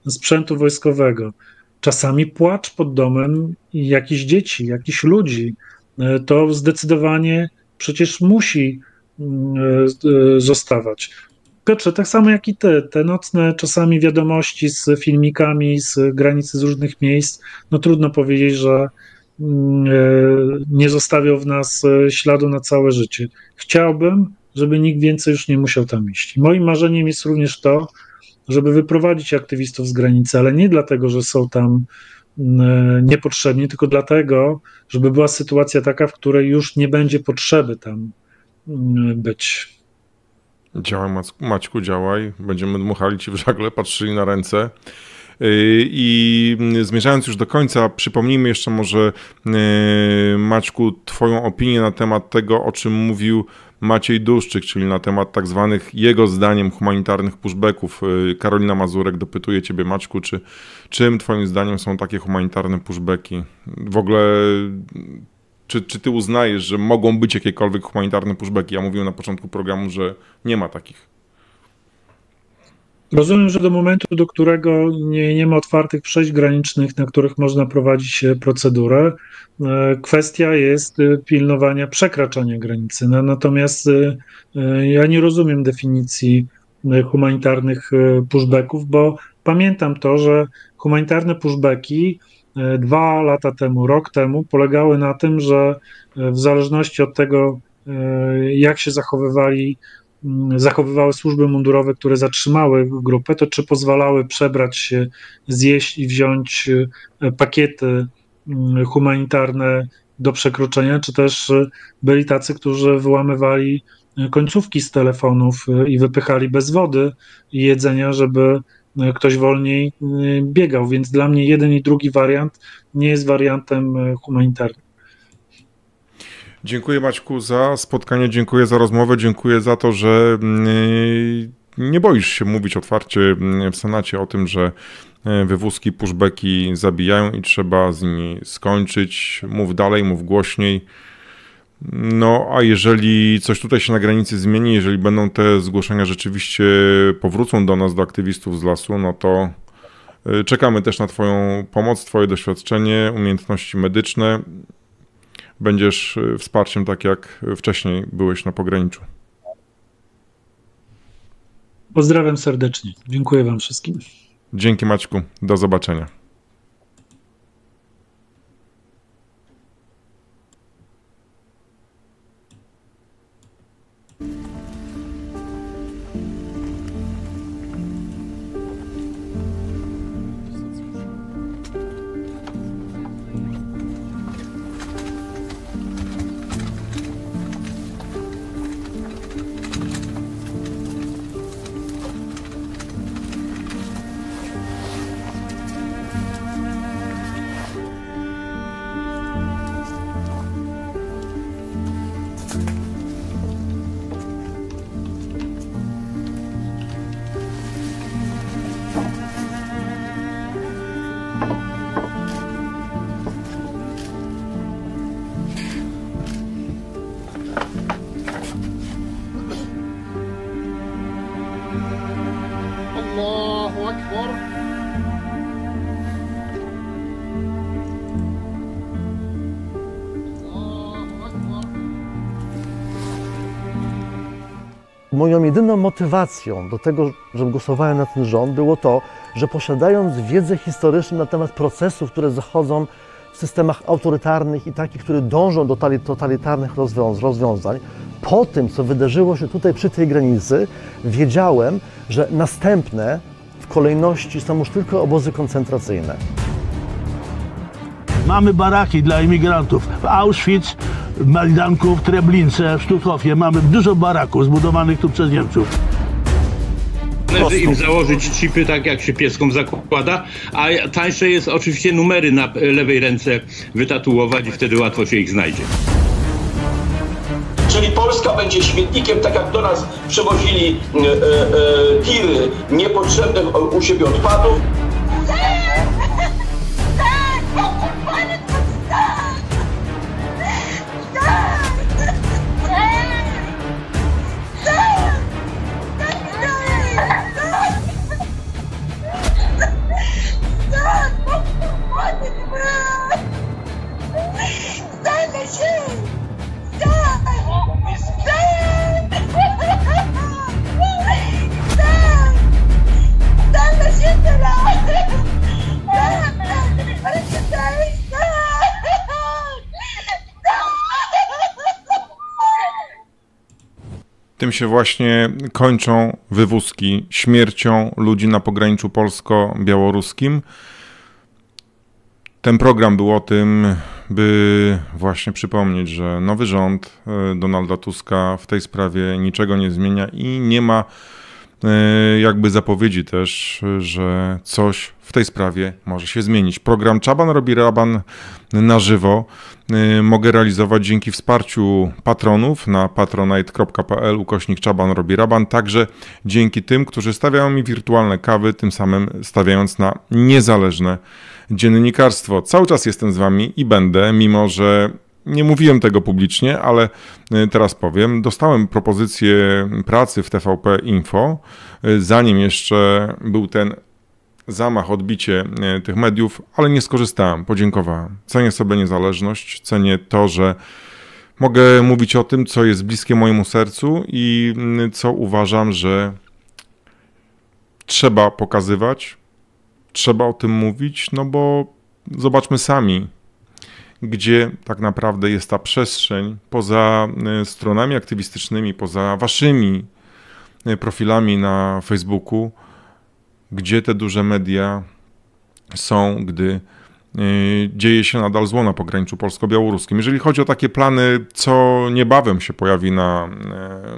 sprzętu wojskowego, czasami płacz pod domem jakichś dzieci, jakichś ludzi, to zdecydowanie przecież musi zostawać. Piotrze, tak samo jak i ty, te nocne czasami wiadomości z filmikami z granicy, z różnych miejsc, no trudno powiedzieć, że nie zostawią w nas śladu na całe życie. Chciałbym, żeby nikt więcej już nie musiał tam iść. I moim marzeniem jest również to, żeby wyprowadzić aktywistów z granicy, ale nie dlatego, że są tam niepotrzebni, tylko dlatego, żeby była sytuacja taka, w której już nie będzie potrzeby tam być. Działaj, Maćku, działaj. Będziemy dmuchali ci w żagle, patrzyli na ręce. I zmierzając już do końca, przypomnijmy jeszcze może, Maćku, twoją opinię na temat tego, o czym mówił Maciej Duszczyk, czyli na temat tak zwanych, jego zdaniem, humanitarnych pushbacków. Karolina Mazurek dopytuje ciebie, Maćku, czym twoim zdaniem są takie humanitarne pushbacki? W ogóle, czy ty uznajesz, że mogą być jakiekolwiek humanitarne pushbacki? Ja mówiłem na początku programu, że nie ma takich. Rozumiem, że do momentu, do którego nie ma otwartych przejść granicznych, na których można prowadzić procedurę, kwestia jest pilnowania przekraczania granicy. Natomiast ja nie rozumiem definicji humanitarnych pushbacków, bo pamiętam to, że humanitarne pushbacki 2 lata temu, rok temu polegały na tym, że w zależności od tego, jak się zachowywały służby mundurowe, które zatrzymały grupę, to czy pozwalały przebrać się, zjeść i wziąć pakiety humanitarne do przekroczenia, czy też byli tacy, którzy wyłamywali końcówki z telefonów i wypychali bez wody i jedzenia, żeby ktoś wolniej biegał, więc dla mnie jeden i drugi wariant nie jest wariantem humanitarnym. Dziękuję Maćku za spotkanie, dziękuję za rozmowę, dziękuję za to, że nie boisz się mówić otwarcie w Senacie o tym, że wywózki, pushbacki zabijają i trzeba z nimi skończyć. Mów dalej, mów głośniej. No a jeżeli coś tutaj się na granicy zmieni, jeżeli będą te zgłoszenia rzeczywiście powrócą do nas, do aktywistów z lasu, no to czekamy też na Twoją pomoc, Twoje doświadczenie, umiejętności medyczne. Będziesz wsparciem tak jak wcześniej byłeś na pograniczu. Pozdrawiam serdecznie. Dziękuję Wam wszystkim. Dzięki Maćku. Do zobaczenia. الله أكبر. Moją jedyną motywacją do tego, żeby głosowałem na ten rząd, było to, że posiadając wiedzę historyczną na temat procesów, które zachodzą w systemach autorytarnych i takich, które dążą do totalitarnych rozwiązań, po tym, co wydarzyło się tutaj przy tej granicy, wiedziałem, że następne w kolejności są już tylko obozy koncentracyjne. Mamy baraki dla imigrantów w Auschwitz, w Majdanku, w Treblince, w Sztuthofie. Mamy dużo baraków zbudowanych tu przez Niemców. Należy im założyć chipy, tak jak się pieskom zakłada, a tańsze jest oczywiście numery na lewej ręce wytatuować i wtedy łatwo się ich znajdzie. Czyli Polska będzie śmietnikiem, tak jak do nas przewozili tiry niepotrzebnych u siebie odpadów. Tym się właśnie kończą wywózki śmiercią ludzi na pograniczu polsko-białoruskim. Ten program był o tym, by właśnie przypomnieć, że nowy rząd Donalda Tuska w tej sprawie niczego nie zmienia i nie ma jakby zapowiedzi też, że coś w tej sprawie może się zmienić. Program Czaban robi raban na żywo mogę realizować dzięki wsparciu patronów na patronite.pl/Czaban robi raban, także dzięki tym, którzy stawiają mi wirtualne kawy, tym samym stawiając na niezależne dziennikarstwo. Cały czas jestem z wami i będę, mimo że nie mówiłem tego publicznie, ale teraz powiem. Dostałem propozycję pracy w TVP Info, zanim jeszcze był ten zamach, odbicie tych mediów, ale nie skorzystałem, podziękowałem. Cenię sobie niezależność, cenię to, że mogę mówić o tym, co jest bliskie mojemu sercu i co uważam, że trzeba pokazywać trzeba o tym mówić, no bo zobaczmy sami, gdzie tak naprawdę jest ta przestrzeń poza stronami aktywistycznymi, poza waszymi profilami na Facebooku, gdzie te duże media są, gdy dzieje się nadal zło na pograniczu polsko-białoruskim. Jeżeli chodzi o takie plany, co niebawem się pojawi na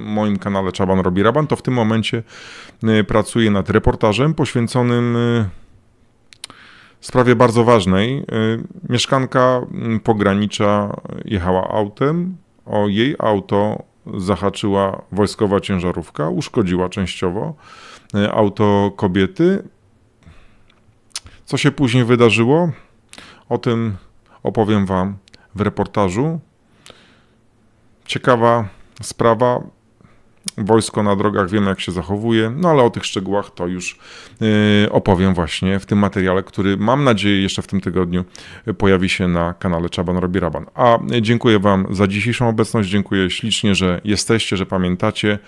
moim kanale Czaban robi raban, to w tym momencie pracuję nad reportażem poświęconym sprawie bardzo ważnej. Mieszkanka pogranicza jechała autem, o jej auto zahaczyła wojskowa ciężarówka, uszkodziła częściowo auto kobiety. Co się później wydarzyło? O tym opowiem wam w reportażu. Ciekawa sprawa. Wojsko na drogach, wiemy jak się zachowuje, no ale o tych szczegółach to już opowiem właśnie w tym materiale, który mam nadzieję jeszcze w tym tygodniu pojawi się na kanale Czaban robi raban. A dziękuję wam za dzisiejszą obecność, dziękuję ślicznie, że jesteście, że pamiętacie.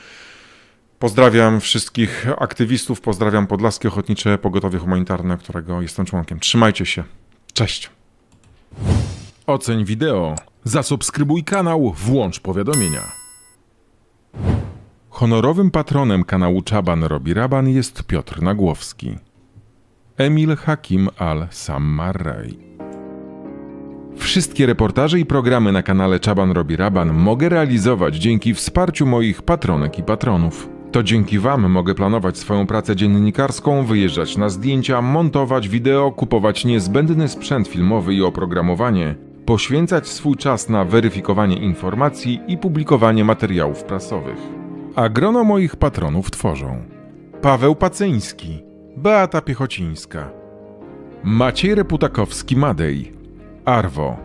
Pozdrawiam wszystkich aktywistów, pozdrawiam Podlaskie Ochotnicze Pogotowie Humanitarne, którego jestem członkiem. Trzymajcie się. Cześć. Oceń wideo, zasubskrybuj kanał, włącz powiadomienia. Honorowym patronem kanału Czaban robi raban jest Piotr Nagłowski. Emil Hakim al-Sammarraj. Wszystkie reportaże i programy na kanale Czaban robi raban mogę realizować dzięki wsparciu moich patronek i patronów. To dzięki wam mogę planować swoją pracę dziennikarską, wyjeżdżać na zdjęcia, montować wideo, kupować niezbędny sprzęt filmowy i oprogramowanie, poświęcać swój czas na weryfikowanie informacji i publikowanie materiałów prasowych. A grono moich patronów tworzą Paweł Paceński, Beata Piechocińska, Maciej Reputakowski-Madej, Arwo,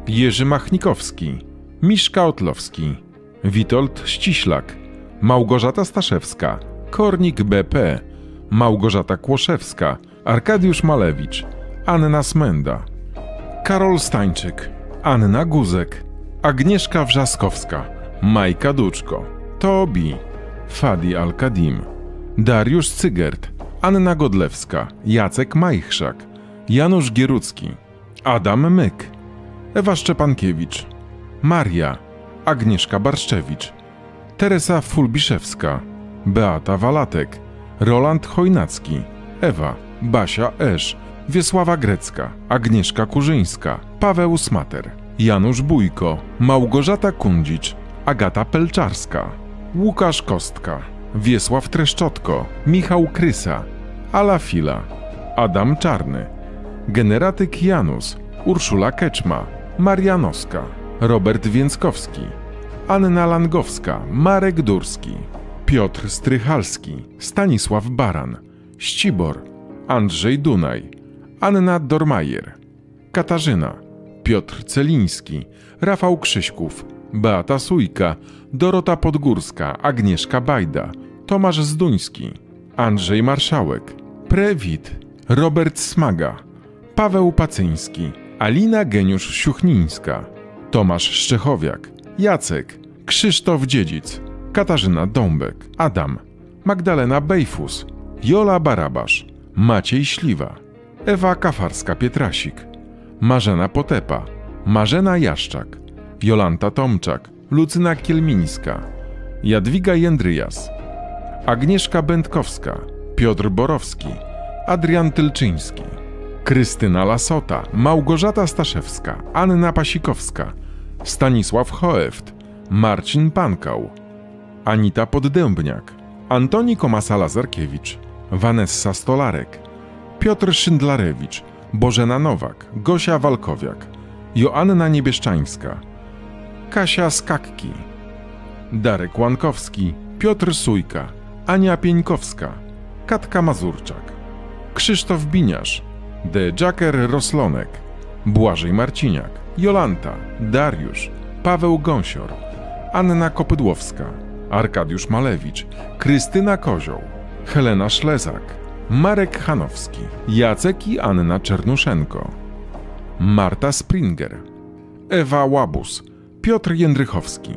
Jerzy Machnikowski, Miszka Otlowski, Witold Ściślak, Małgorzata Staszewska, Kornik BP, Małgorzata Kłoszewska, Arkadiusz Malewicz, Anna Smenda, Karol Stańczyk, Anna Guzek, Agnieszka Wrzaskowska, Majka Duczko, Tobi, Fadi Al-Kadim, Dariusz Cygert, Anna Godlewska, Jacek Majchrzak, Janusz Gierucki, Adam Myk, Ewa Szczepankiewicz, Maria, Agnieszka Barszczewicz, Teresa Fulbiszewska, Beata Walatek, Roland Chojnacki, Ewa, Basia Esz, Wiesława Grecka, Agnieszka Kurzyńska, Paweł Smater, Janusz Bójko, Małgorzata Kundzicz, Agata Pelczarska, Łukasz Kostka, Wiesław Treszczotko, Michał Krysa, Ala Fila, Adam Czarny, Generatyk Janus, Urszula Keczma, Marianowska, Robert Więckowski, Anna Langowska, Marek Durski, Piotr Strychalski, Stanisław Baran, Ścibor, Andrzej Dunaj, Anna Dormajer, Katarzyna, Piotr Celiński, Rafał Krzyśków, Beata Sujka, Dorota Podgórska, Agnieszka Bajda, Tomasz Zduński, Andrzej Marszałek, Prewit, Robert Smaga, Paweł Pacyński, Alina Geniusz-Siuchnińska, Tomasz Szczechowiak, Jacek, Krzysztof Dziedzic, Katarzyna Dąbek, Adam, Magdalena Bejfus, Jola Barabasz, Maciej Śliwa, Ewa Kafarska-Pietrasik, Marzena Potepa, Marzena Jaszczak, Jolanta Tomczak, Lucyna Kielmińska, Jadwiga Jędryjas, Agnieszka Będkowska, Piotr Borowski, Adrian Tylczyński, Krystyna Lasota, Małgorzata Staszewska, Anna Pasikowska, Stanisław Choeft, Marcin Pankał, Anita Poddębniak, Antoni Komasa-Lazarkiewicz, Vanessa Stolarek, Piotr Szyndlarewicz, Bożena Nowak, Gosia Walkowiak, Joanna Niebieszczańska, Kasia Skakki, Darek Łankowski, Piotr Sujka, Ania Pieńkowska, Katka Mazurczak, Krzysztof Biniarz, De Jacker Roslonek, Błażej Marciniak, Jolanta, Dariusz, Paweł Gąsior, Anna Kopydłowska, Arkadiusz Malewicz, Krystyna Kozioł, Helena Szlezak, Marek Hanowski, Jacek i Anna Czernuszenko, Marta Springer, Ewa Łabus, Piotr Jędrychowski,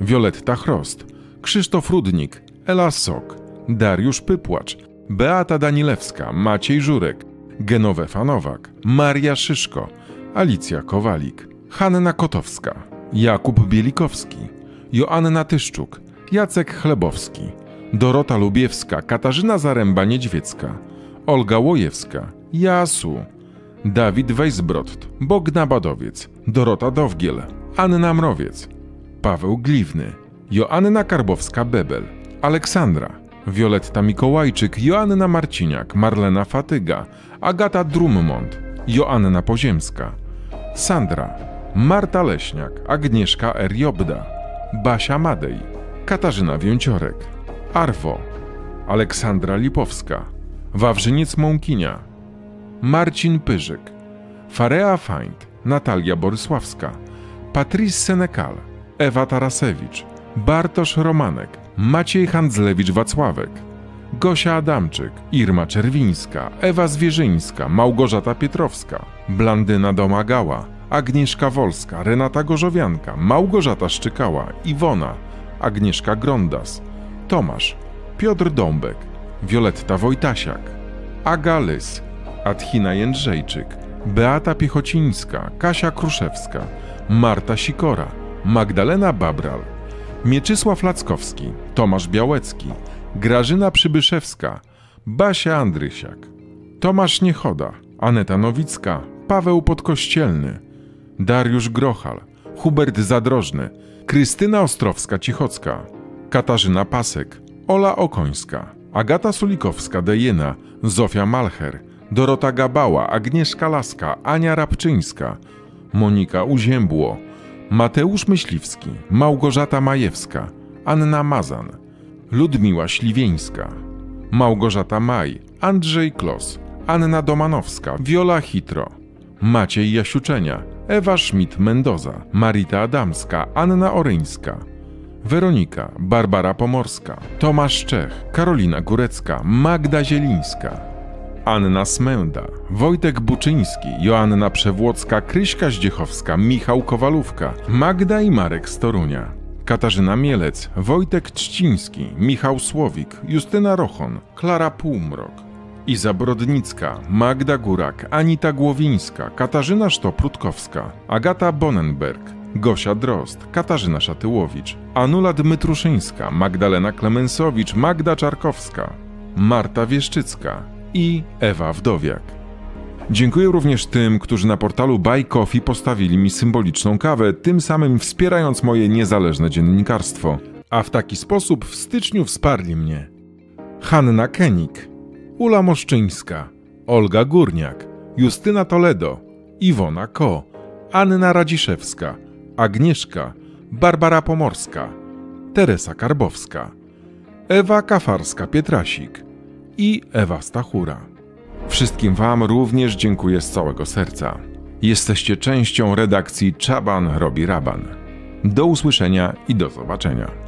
Wioletta Chrost, Krzysztof Rudnik, Ela Sok, Dariusz Pypłacz, Beata Danilewska, Maciej Żurek, Genowefa Nowak, Maria Szyszko, Alicja Kowalik, Hanna Kotowska, Jakub Bielikowski, Joanna Tyszczuk, Jacek Chlebowski, Dorota Lubiewska, Katarzyna Zaręba-Niedźwiecka, Olga Łojewska, Jasu, Dawid Weisbrot, Bogna Badowiec, Dorota Dowgiel, Anna Mrowiec, Paweł Gliwny, Joanna Karbowska-Bebel, Aleksandra, Wioletta Mikołajczyk, Joanna Marciniak, Marlena Fatyga, Agata Drummond, Joanna Poziemska, Sandra, Marta Leśniak, Agnieszka R. Jobda, Basia Madej, Katarzyna Więciorek, Arwo, Aleksandra Lipowska, Wawrzyniec Mąkinia, Marcin Pyrzyk, Farea Feind, Natalia Borysławska, Patrice Senekal, Ewa Tarasewicz, Bartosz Romanek, Maciej Handzlewicz-Wacławek, Gosia Adamczyk, Irma Czerwińska, Ewa Zwierzyńska, Małgorzata Pietrowska, Blandyna Domagała, Agnieszka Wolska, Renata Gorzowianka, Małgorzata Szczykała, Iwona, Agnieszka Grondas, Tomasz, Piotr Dąbek, Wioletta Wojtasiak, Aga Lys, Adhina Jędrzejczyk, Beata Piechocińska, Kasia Kruszewska, Marta Sikora, Magdalena Babral, Mieczysław Lackowski, Tomasz Białecki, Grażyna Przybyszewska, Basia Andrysiak, Tomasz Niechoda, Aneta Nowicka, Paweł Podkościelny, Dariusz Grochal, Hubert Zadrożny, Krystyna Ostrowska-Cichocka, Katarzyna Pasek, Ola Okońska, Agata Sulikowska-Dejena, Zofia Malcher, Dorota Gabała, Agnieszka Laska, Ania Rabczyńska, Monika Uziębło, Mateusz Myśliwski, Małgorzata Majewska, Anna Mazan, Ludmiła Śliwieńska, Małgorzata Maj, Andrzej Klos, Anna Domanowska, Wiola Hitro, Maciej Jasiuczenia, Ewa Schmidt-Mendoza, Marita Adamska, Anna Oryńska, Weronika, Barbara Pomorska, Tomasz Czech, Karolina Górecka, Magda Zielińska, Anna Smęda, Wojtek Buczyński, Joanna Przewłocka, Kryśka Zdziechowska, Michał Kowalówka, Magda i Marek z Torunia, Katarzyna Mielec, Wojtek Trzciński, Michał Słowik, Justyna Rochon, Klara Półmrok, Iza Brodnicka, Magda Górak, Anita Głowińska, Katarzyna Sztop-Rutkowska, Agata Bonenberg, Gosia Drozd, Katarzyna Szatyłowicz, Anula Dmytruszyńska, Magdalena Klemensowicz, Magda Czarkowska, Marta Wieszczycka i Ewa Wdowiak. Dziękuję również tym, którzy na portalu Buy Coffee postawili mi symboliczną kawę, tym samym wspierając moje niezależne dziennikarstwo. A w taki sposób w styczniu wsparli mnie Hanna Kenik, Ula Moszczyńska, Olga Górniak, Justyna Toledo, Iwona Ko, Anna Radziszewska, Agnieszka, Barbara Pomorska, Teresa Karbowska, Ewa Kafarska-Pietrasik i Ewa Stachura. Wszystkim Wam również dziękuję z całego serca. Jesteście częścią redakcji Czaban robi raban. Do usłyszenia i do zobaczenia.